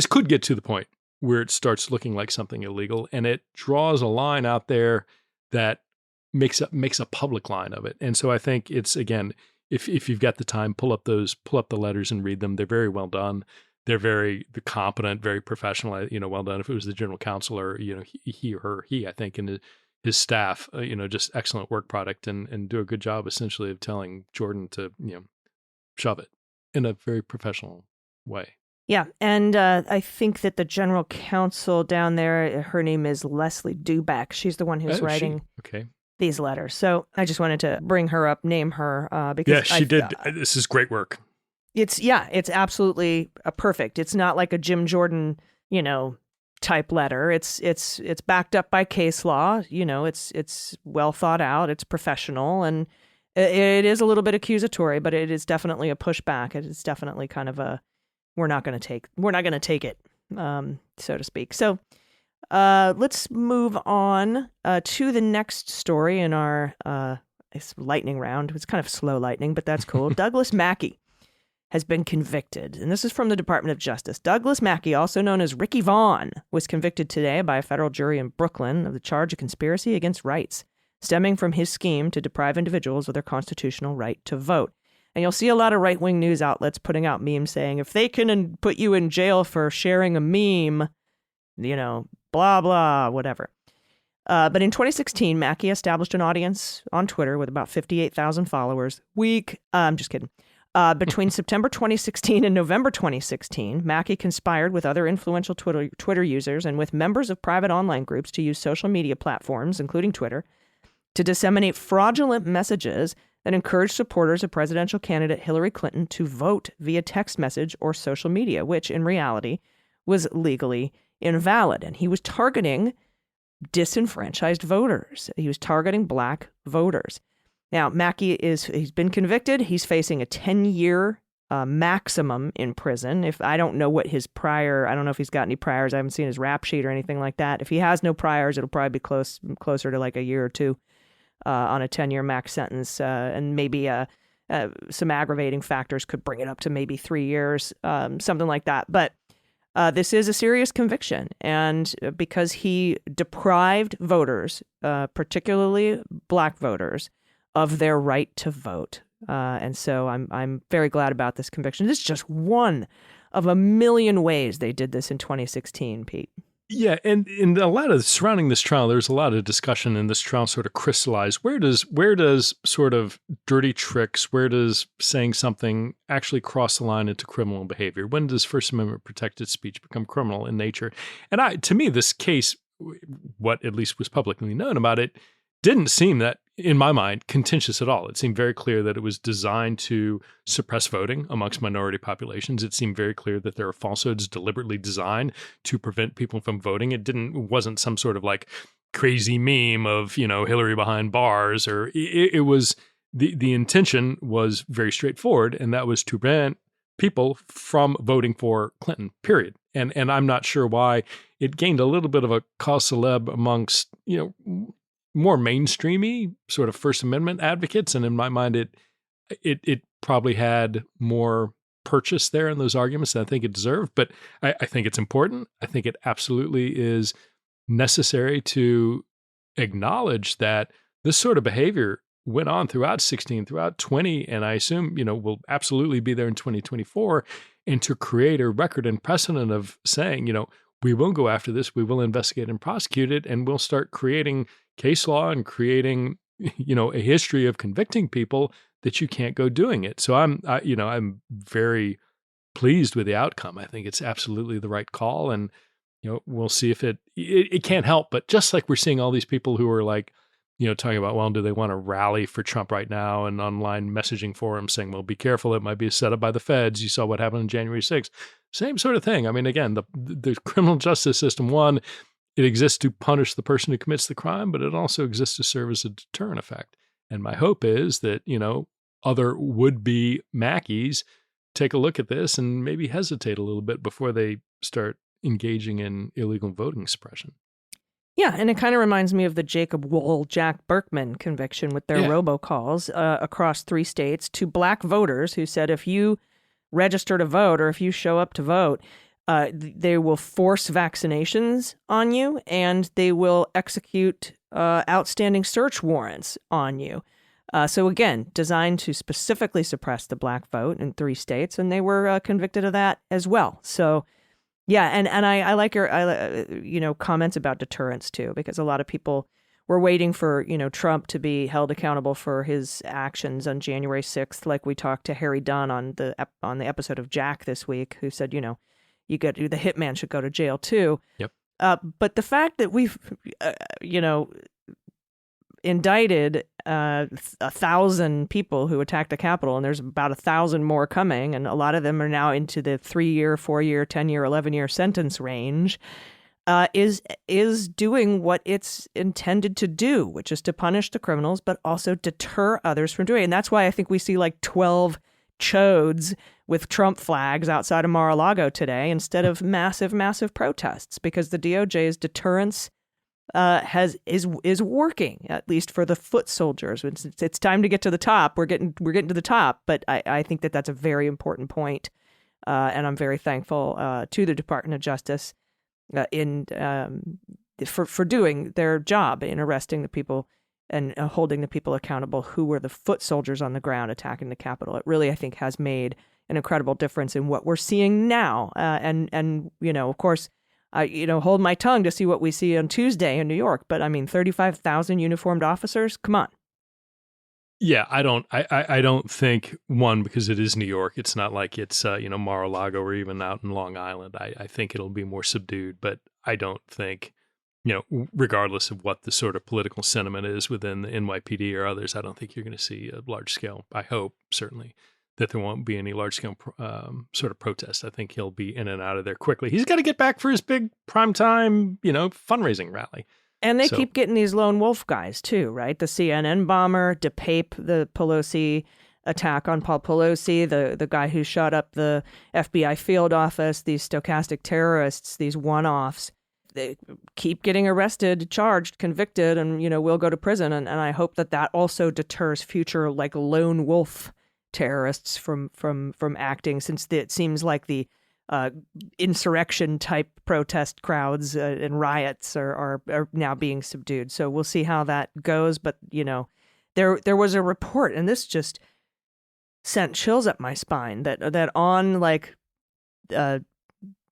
could get to the point where it starts looking like something illegal, and it draws a line out there that makes a public line of it. And so I think it's, again, if you've got the time, pull up the letters and read them. They're very well done. They're very competent, very professional. Well done. If it was the general counsel or he or her, I think, and his staff, just excellent work product and do a good job essentially of telling Jordan to shove it in a very professional way. Yeah, and I think that the general counsel down there, her name is Leslie Duback. She's the one who's writing these letters. So I just wanted to bring her up, name her. Because she did. This is great work. It's absolutely perfect. It's not like a Jim Jordan, type letter. It's backed up by case law. It's well thought out. It's professional, and it is a little bit accusatory, but it is definitely a pushback. It is definitely kind of a we're not going to take it, so to speak. So let's move on to the next story in our lightning round. It's kind of slow lightning, but that's cool. Douglas Mackey has been convicted, and this is from the Department of Justice. Douglas Mackey, also known as Ricky Vaughn, was convicted today by a federal jury in Brooklyn of the charge of conspiracy against rights, stemming from his scheme to deprive individuals of their constitutional right to vote. And you'll see a lot of right-wing news outlets putting out memes saying, if they can put you in jail for sharing a meme, blah, blah, whatever. But in 2016, Mackey established an audience on Twitter with about 58,000 followers. I'm just kidding. Between September 2016 and November 2016, Mackey conspired with other influential Twitter users and with members of private online groups to use social media platforms, including Twitter, to disseminate fraudulent messages that encouraged supporters of presidential candidate Hillary Clinton to vote via text message or social media, which in reality was legally invalid. And he was targeting disenfranchised voters. He was targeting black voters. Now, Mackey he's been convicted. He's facing a 10-year maximum in prison. I don't know if he's got any priors. I haven't seen his rap sheet or anything like that. If he has no priors, it'll probably be closer to like a year or two on a 10-year max sentence. And maybe some aggravating factors could bring it up to maybe 3 years, something like that. But this is a serious conviction. And because he deprived voters, particularly black voters, of their right to vote. And so I'm very glad about this conviction. This is just one of a million ways they did this in 2016, Pete. Yeah, and in a lot of surrounding this trial, there's a lot of discussion in this trial sort of crystallized. Where does sort of dirty tricks, where does saying something actually cross the line into criminal behavior? When does First Amendment protected speech become criminal in nature? And to me, this case, what at least was publicly known about it, didn't seem that, in my mind, contentious at all. It seemed very clear that it was designed to suppress voting amongst minority populations. It seemed very clear that there are falsehoods deliberately designed to prevent people from voting. It wasn't some sort of like crazy meme of, Hillary behind bars, or it was the intention was very straightforward, and that was to prevent people from voting for Clinton, period. And I'm not sure why it gained a little bit of a cause célèbre amongst, more mainstreamy sort of First Amendment advocates. And in my mind, it probably had more purchase there in those arguments than I think it deserved. But I think it's important. I think it absolutely is necessary to acknowledge that this sort of behavior went on throughout 16, throughout 20, and I assume, will absolutely be there in 2024. And to create a record and precedent of saying, we will go after this, we will investigate and prosecute it, and we'll start creating case law and creating, a history of convicting people that you can't go doing it. So I'm very pleased with the outcome. I think it's absolutely the right call, and we'll see if it can't help. But just like we're seeing all these people who are like, talking about, well, do they want to rally for Trump right now, and online messaging forums saying, well, be careful, it might be set up by the feds. You saw what happened on January 6th. Same sort of thing. I mean, again, the criminal justice system, one, it exists to punish the person who commits the crime, but it also exists to serve as a deterrent effect. And my hope is that, other would-be Mackeys take a look at this and maybe hesitate a little bit before they start engaging in illegal voting suppression. Yeah, and it kind of reminds me of the Jacob Wohl, Jack Berkman conviction with their robocalls across 3 states to black voters who said if you register to vote or if you show up to vote, they will force vaccinations on you and they will execute outstanding search warrants on you. So again, designed to specifically suppress the black vote in 3 states, and they were convicted of that as well. So yeah, and I like your comments about deterrence too, because a lot of people were waiting for Trump to be held accountable for his actions on January 6th, like we talked to Harry Dunn on the episode of Jack this week, who said the hitman should go to jail too. Yep. But the fact that we've indicted 1,000 people who attacked the Capitol, and there's about 1,000 more coming, and a lot of them are now into the 3-year, 4-year, 10-year, 11-year sentence range, is doing what it's intended to do, which is to punish the criminals, but also deter others from doing it. And that's why I think we see like 12 chodes with Trump flags outside of Mar-a-Lago today instead of massive, massive protests, because the DOJ's deterrence is working, at least for the foot soldiers. It's time to get to the top. We're getting to the top, but I think that's a very important point, and I'm very thankful to the Department of Justice for doing their job in arresting the people and holding the people accountable who were the foot soldiers on the ground attacking the Capitol. It really, I think, has made an incredible difference in what we're seeing now. And of course, hold my tongue to see what we see on Tuesday in New York. But I mean, 35,000 uniformed officers? Come on. Yeah, I don't think, one, because it is New York, it's not like it's, Mar-a-Lago or even out in Long Island. I think it'll be more subdued, but I don't think, regardless of what the sort of political sentiment is within the NYPD or others, I don't think you're going to see a large scale, I hope, certainly, that there won't be any large scale sort of protest. I think he'll be in and out of there quickly. He's got to get back for his big primetime, fundraising rally. And they keep getting these lone wolf guys, too, right? The CNN bomber, DePape, the Pelosi attack on Paul Pelosi, the guy who shot up the FBI field office, these stochastic terrorists, these one-offs. They keep getting arrested, charged, convicted, and, will go to prison. And I hope that also deters future, lone wolf terrorists from acting, since it seems like the insurrection type protest crowds and riots are now being subdued. So we'll see how that goes. But, there was a report, and this just sent chills up my spine, that on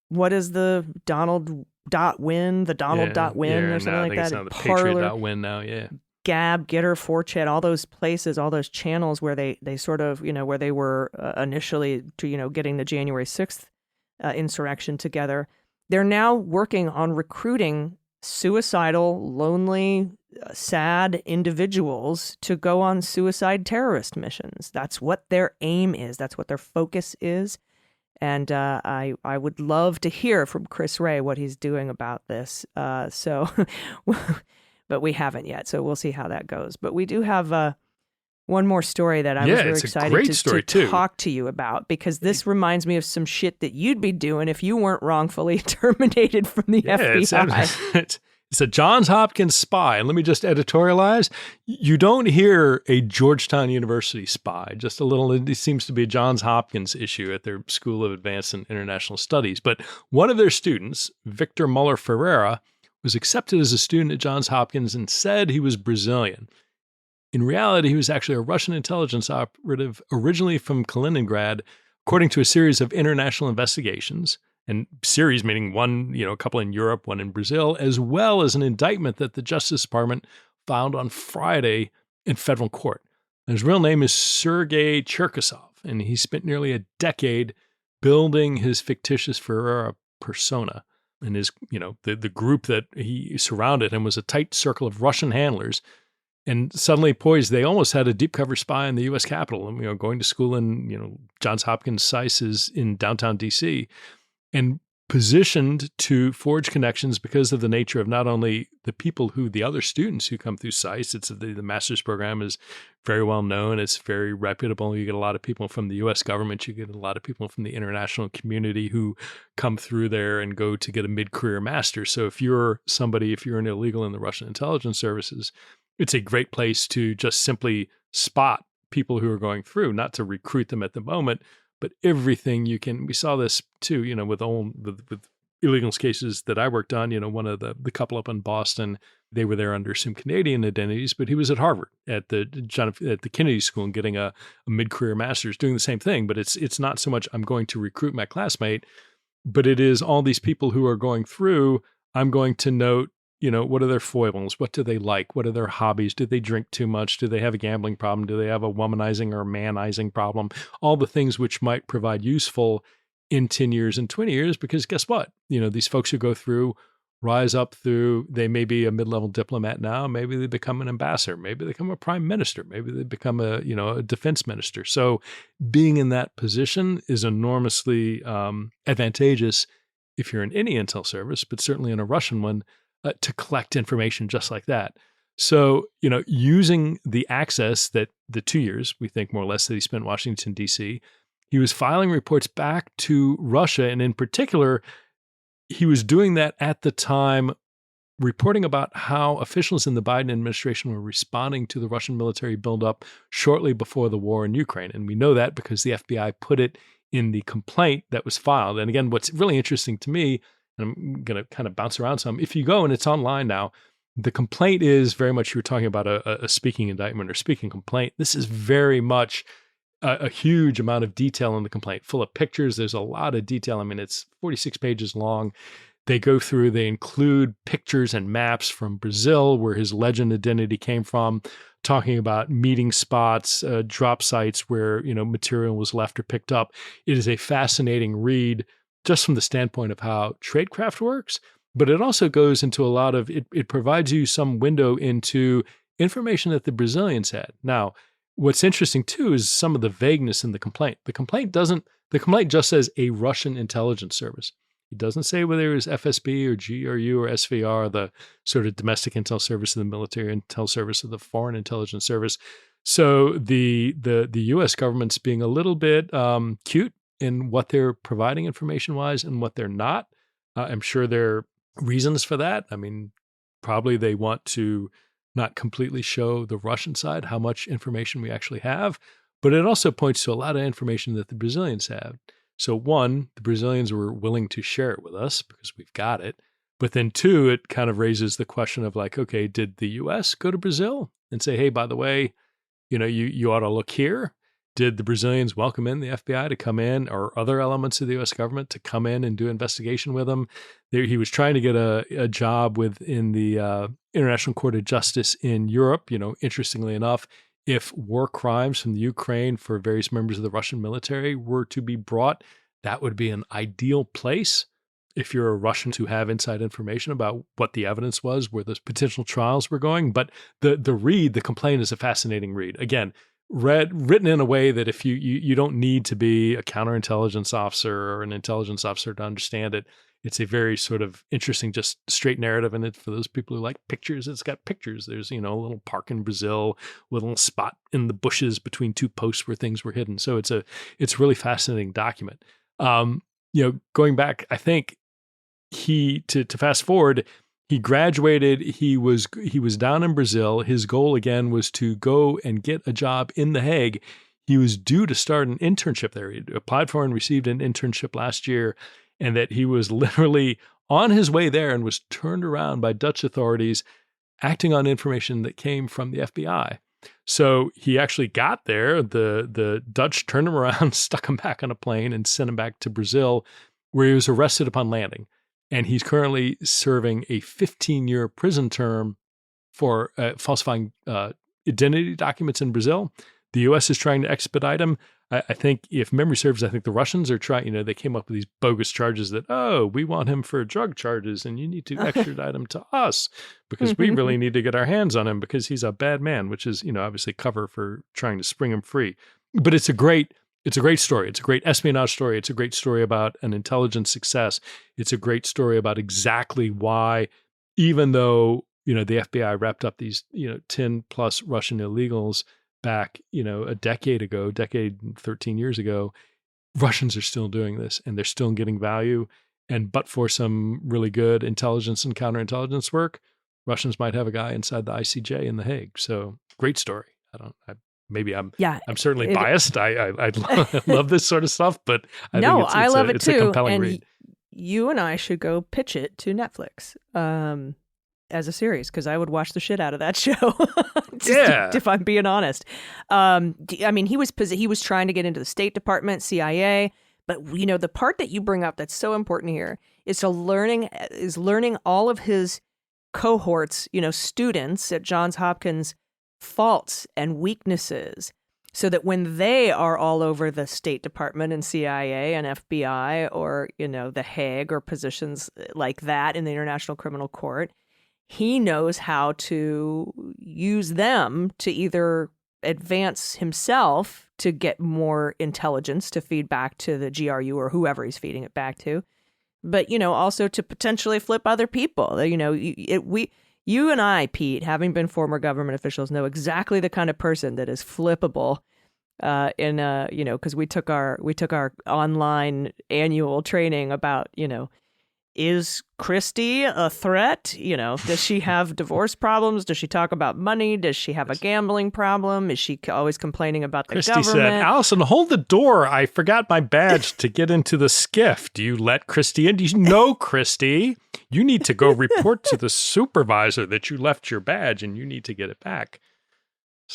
what is the Donald dot win or something like that? The Patriot dot win now, yeah. Gab, Getter, 4chan, all those places, all those channels where they sort of, where they were initially to, getting the January 6th insurrection together. They're now working on recruiting suicidal, lonely, sad individuals to go on suicide terrorist missions. That's what their aim is. That's what their focus is. And I would love to hear from Chris Wray what he's doing about this. But we haven't yet. So we'll see how that goes. But we do have one more story that I was very excited to talk to you about, because this reminds me of some shit that you'd be doing if you weren't wrongfully terminated from the FBI. It's a Johns Hopkins spy. And let me just editorialize. You don't hear a Georgetown University spy, just a little, it seems to be a Johns Hopkins issue at their School of Advanced and International Studies. But one of their students, Victor Muller Ferreira, was accepted as a student at Johns Hopkins and said he was Brazilian. In reality, he was actually a Russian intelligence operative originally from Kaliningrad, according to a series of international investigations, and series meaning one, a couple in Europe, one in Brazil, as well as an indictment that the Justice Department filed on Friday in federal court. And his real name is Sergei Cherkasov, and he spent nearly a decade building his fictitious Ferreira persona. And his, the group that he surrounded him was a tight circle of Russian handlers. And suddenly poised, they almost had a deep cover spy in the U.S. Capitol, and, going to school in, Johns Hopkins SAIS in downtown D.C., and positioned to forge connections because of the nature of not only the people the other students who come through SAIS, it's the master's program is very well known, it's very reputable. You get a lot of people from the U.S. government, you get a lot of people from the international community who come through there and go to get a mid-career master. So if you're an illegal in the Russian intelligence services, it's a great place to just simply spot people who are going through, not to recruit them at the moment, but everything you can. We saw this too, with illegal cases that I worked on. One of the couple up in Boston, they were there under some Canadian identities, but he was at Harvard at the Kennedy School and getting a mid-career master's, doing the same thing. But it's not so much I'm going to recruit my classmate, but it is all these people who are going through. I'm going to note, what are their foibles? What do they like? What are their hobbies? Do they drink too much? Do they have a gambling problem? Do they have a womanizing or manizing problem? All the things which might provide useful in 10 years and 20 years, because guess what? These folks who go through, rise up through, they may be a mid-level diplomat now, maybe they become an ambassador, maybe they become a prime minister, maybe they become a defense minister. So being in that position is enormously advantageous if you're in any intel service, but certainly in a Russian one, to collect information just like that. So, using the access that the 2 years, we think more or less, that he spent in Washington, D.C., he was filing reports back to Russia. And in particular, he was doing that at the time, reporting about how officials in the Biden administration were responding to the Russian military buildup shortly before the war in Ukraine. And we know that because the FBI put it in the complaint that was filed. And again, what's really interesting to me, and I'm going to kind of bounce around some. If you go, and it's online now, the complaint is very much, you were talking about a speaking indictment or speaking complaint. This is very much a huge amount of detail in the complaint, full of pictures. There's a lot of detail. I mean, it's 46 pages long. They go through, they include pictures and maps from Brazil, where his legend identity came from, talking about meeting spots, drop sites where, material was left or picked up. It is a fascinating read just from the standpoint of how tradecraft works, but it also goes into a lot of, it provides you some window into information that the Brazilians had. Now, what's interesting too is some of the vagueness in the complaint. The complaint just says a Russian intelligence service. It doesn't say whether it was FSB or GRU or SVR, the sort of domestic intel service of the military intel service of the foreign intelligence service. So the U.S. government's being a little bit cute in what they're providing information-wise and what they're not. I'm sure there are reasons for that. I mean, probably they want to not completely show the Russian side how much information we actually have, but it also points to a lot of information that the Brazilians have. So one, the Brazilians were willing to share it with us because we've got it. But then two, it kind of raises the question of like, okay, did the U.S. go to Brazil and say, hey, by the way, you ought to look here? Did the Brazilians welcome in the FBI to come in, or other elements of the U.S. government to come in and do investigation with him? He was trying to get a job within the International Court of Justice in Europe. Interestingly enough, if war crimes from the Ukraine for various members of the Russian military were to be brought, that would be an ideal place if you're a Russian to have inside information about what the evidence was, where those potential trials were going. But the complaint is a fascinating read. Again, written in a way that if you don't need to be a counterintelligence officer or an intelligence officer to understand it. It's a very sort of interesting, just straight narrative. And for those people who like pictures, it's got pictures. There's, a little park in Brazil, a little spot in the bushes between two posts where things were hidden. So it's a really fascinating document. Going back, I think to fast forward, he graduated. He was down in Brazil. His goal again was to go and get a job in The Hague. He was due to start an internship there. He applied for and received an internship last year. And that he was literally on his way there and was turned around by Dutch authorities acting on information that came from the FBI. So he actually got there. The Dutch turned him around, stuck him back on a plane, and sent him back to Brazil, where he was arrested upon landing. And he's currently serving a 15-year prison term for falsifying identity documents in Brazil. The U.S. is trying to expedite him. I think if memory serves, I think the Russians are trying, they came up with these bogus charges that, we want him for drug charges and you need to extradite him to us because we really need to get our hands on him because he's a bad man, which is, obviously cover for trying to spring him free. But it's a great story. It's a great espionage story. It's a great story about an intelligence success. It's a great story about exactly why, even though, the FBI wrapped up these, 10 plus Russian illegals back, a decade and 13 years ago, Russians are still doing this and they're still getting value. And but for some really good intelligence and counterintelligence work, Russians might have a guy inside the ICJ in The Hague. So great story. I'm certainly biased. I love this sort of stuff, but I think I love it too. It's a compelling and read. You and I should go pitch it to Netflix. As a series, because I would watch the shit out of that show. If I'm being honest. He was trying to get into the State Department, CIA, but the part that you bring up that's so important here is learning all of his cohorts, students at Johns Hopkins, faults and weaknesses, so that when they are all over the State Department and CIA and FBI or The Hague or positions like that in the International Criminal Court, he knows how to use them to either advance himself to get more intelligence to feed back to the GRU or whoever he's feeding it back to, but, also to potentially flip other people. You and I, Pete, having been former government officials, know exactly the kind of person that is flippable because we took our online annual training about, is Christie a threat? Does she have divorce problems? Does she talk about money? Does she have a gambling problem? Is she always complaining about the Christie government? said, Allison, hold the door. I forgot my badge to get into the skiff. Do you let Christie in? No, Christie. You need to go report to the supervisor that you left your badge and you need to get it back.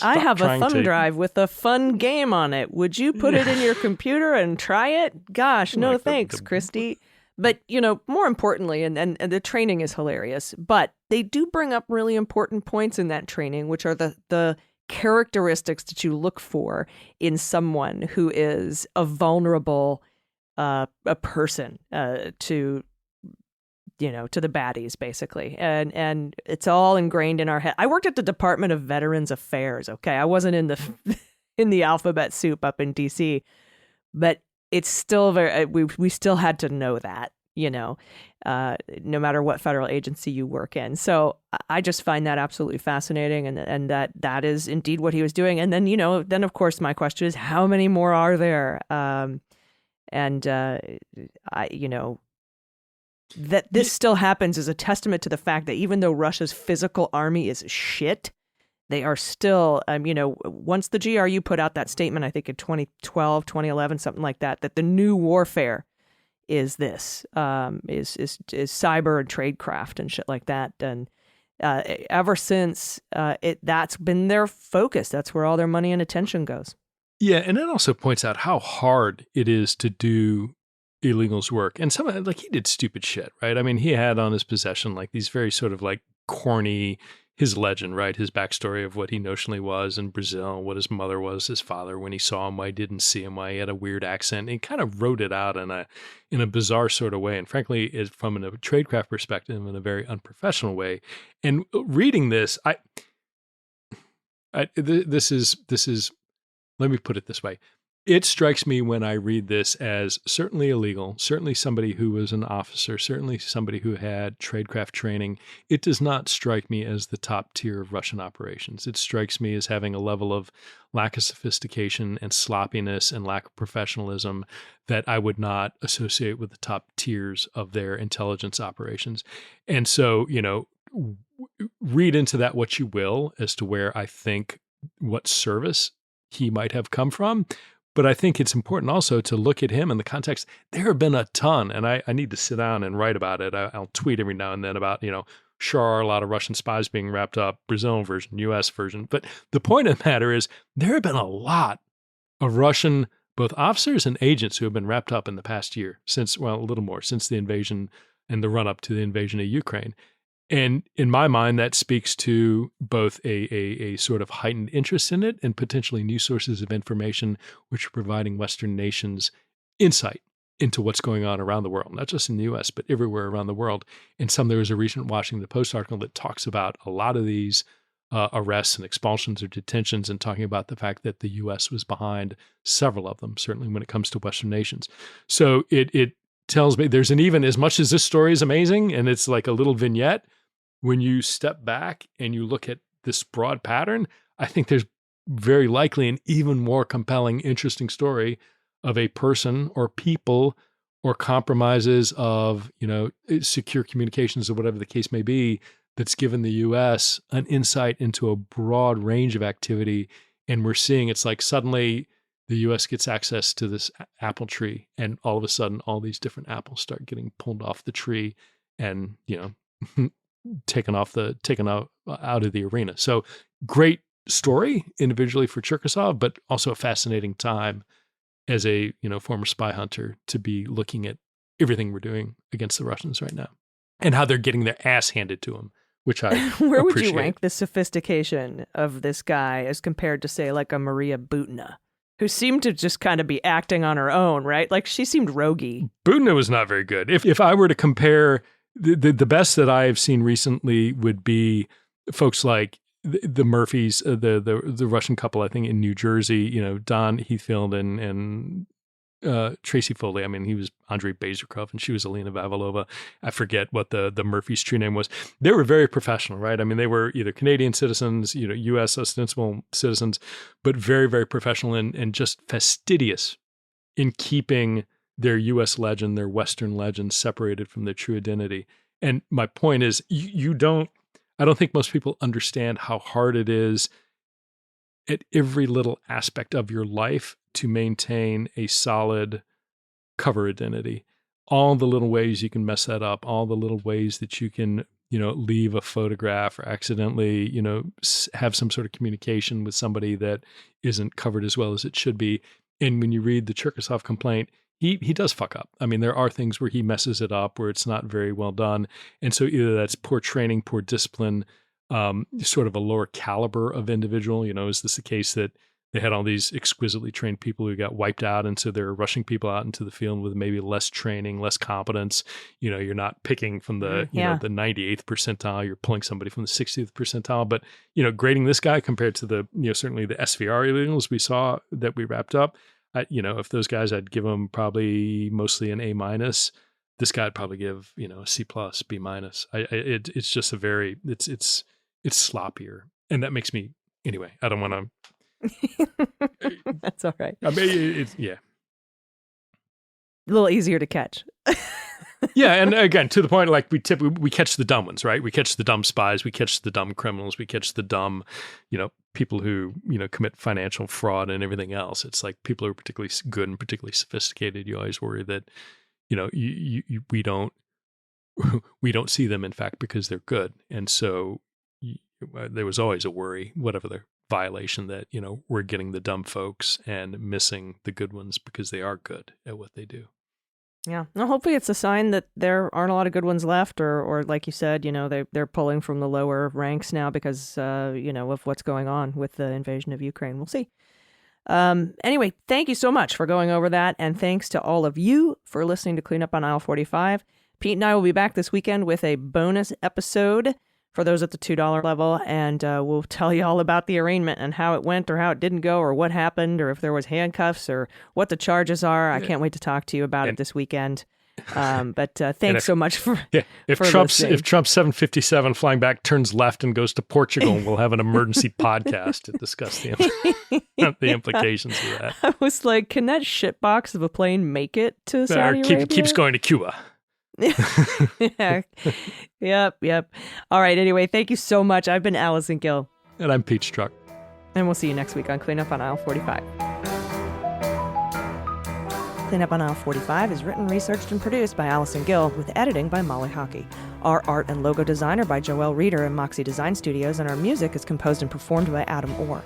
I have a thumb drive with a fun game on it. Would you put it in your computer and try it? Gosh, no thanks, Christie. But, more importantly, and the training is hilarious, but they do bring up really important points in that training, which are the characteristics that you look for in someone who is a vulnerable a person to the baddies, basically. And it's all ingrained in our head. I worked at the Department of Veterans Affairs, okay? I wasn't in the alphabet soup up in D.C., but it's still we still had to know that, no matter what federal agency you work in. So I just find that absolutely fascinating, and that is indeed what he was doing. And then, then of course my question is, how many more are there? That this still happens is a testament to the fact that even though Russia's physical army is shit, they are still, once the GRU put out that statement, I think in 2012, 2011, something like that the new warfare is this, is cyber and tradecraft and shit like that. And ever since, that's been their focus. That's where all their money and attention goes. Yeah, and it also points out how hard it is to do illegals work. And some like he did stupid shit, right? I mean, he had on his possession like these very sort of like corny, his legend, right? His backstory of what he notionally was in Brazil, what his mother was, his father, when he saw him, why he didn't see him, why he had a weird accent. And he kind of wrote it out in a bizarre sort of way. And frankly, from a tradecraft perspective, in a very unprofessional way. And reading this, this is, let me put it this way. It strikes me when I read this as certainly illegal, certainly somebody who was an officer, certainly somebody who had tradecraft training. It does not strike me as the top tier of Russian operations. It strikes me as having a level of lack of sophistication and sloppiness and lack of professionalism that I would not associate with the top tiers of their intelligence operations. And so, read into that what you will as to where I think what service he might have come from. But I think it's important also to look at him in the context. There have been a ton, and I need to sit down and write about it. I'll tweet every now and then about, sure are a lot of Russian spies being wrapped up, Brazil version, U.S. version. But the point of the matter is there have been a lot of Russian, both officers and agents who have been wrapped up in the past year, since a little more, since the invasion and the run-up to the invasion of Ukraine. And in my mind, that speaks to both a sort of heightened interest in it and potentially new sources of information, which are providing Western nations insight into what's going on around the world, not just in the U.S., but everywhere around the world. And there was a recent Washington Post article that talks about a lot of these arrests and expulsions or detentions, and talking about the fact that the U.S. was behind several of them, certainly when it comes to Western nations. So it tells me there's even, as much as this story is amazing and it's like a little vignette, when you step back and you look at this broad pattern, I think there's very likely an even more compelling, interesting story of a person or people or compromises of, secure communications or whatever the case may be, that's given the U.S. an insight into a broad range of activity. And we're seeing it's like suddenly the U.S. gets access to this apple tree, and all of a sudden all these different apples start getting pulled off the tree and, taken out of the arena. So great story individually for Cherkasov, but also a fascinating time as a former spy hunter to be looking at everything we're doing against the Russians right now and how they're getting their ass handed to them, which I Where appreciate. would you rank the sophistication of this guy as compared to, say, like a Maria Butina, who seemed to just kind of be acting on her own, right? Like she seemed roguey. Butina was not very good. If I were to compare, the best that I've seen recently would be folks like the Murphys, the Russian couple, I think in New Jersey, Don Heathfield and Tracy Foley. I mean, he was Andrei Bazarkov and she was Alina Vavilova. I forget what the Murphys' true name was. They were very professional, right? I mean, they were either Canadian citizens, U.S. ostensible citizens, but very, very professional and just fastidious in keeping their U.S. legend, their Western legend separated from their true identity. And my point is, I don't think most people understand how hard it is at every little aspect of your life to maintain a solid cover identity. All the little ways you can mess that up, all the little ways that you can, leave a photograph or accidentally, have some sort of communication with somebody that isn't covered as well as it should be. And when you read the Cherkasov complaint, he does fuck up. I mean, there are things where he messes it up, where it's not very well done. And so either that's poor training, poor discipline, sort of a lower caliber of individual. Is this the case that they had all these exquisitely trained people who got wiped out, and so they're rushing people out into the field with maybe less training, less competence. You're not picking from the the 98th percentile. You're pulling somebody from the 60th percentile. But grading this guy compared to the certainly the SVR illegals we saw that we wrapped up. If those guys, I'd give them probably mostly an A-. This guy I'd probably give a C+, B-. It's just a very it's sloppier, and that makes me anyway. I don't want to. That's all right. I mean, it's a little easier to catch. Yeah, and again, to the point, like we catch the dumb ones, right? We catch the dumb spies, we catch the dumb criminals, we catch the dumb, people who commit financial fraud and everything else. It's like people who are particularly good and particularly sophisticated. You always worry that we don't see them, in fact, because they're good, and so there was always a worry, whatever the violation, that we're getting the dumb folks and missing the good ones because they are good at what they do. Yeah. Well, hopefully it's a sign that there aren't a lot of good ones left, or like you said, they're pulling from the lower ranks now because of what's going on with the invasion of Ukraine. We'll see. Anyway, thank you so much for going over that, and thanks to all of you for listening to Clean Up on Aisle 45. Pete and I will be back this weekend with a bonus episode for those at the $2 level, and we'll tell you all about the arraignment and how it went or how it didn't go or what happened or if there was handcuffs or what the charges are. I can't wait to talk to you about it this weekend. But thanks so much for Trump's listening. If Trump's 757 flying back turns left and goes to Portugal, we'll have an emergency podcast to discuss the implications of that. I was like, can that shitbox of a plane make it to Saudi Arabia? Keeps going to Cuba. Yeah. Yep. All right. Anyway, thank you so much. I've been Allison Gill. And I'm Pete Strzok. And we'll see you next week on Clean Up on Aisle 45. Clean Up on Aisle 45 is written, researched, and produced by Allison Gill, with editing by Molly Hockey. Our art and logo design are by Joelle Reeder and Moxie Design Studios, and our music is composed and performed by Adam Orr.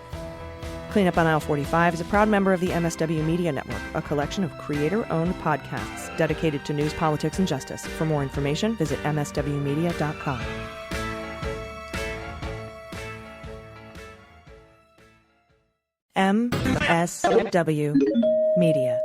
Clean Up on Aisle 45 is a proud member of the MSW Media Network, a collection of creator-owned podcasts dedicated to news, politics, and justice. For more information, visit mswmedia.com. MSW Media.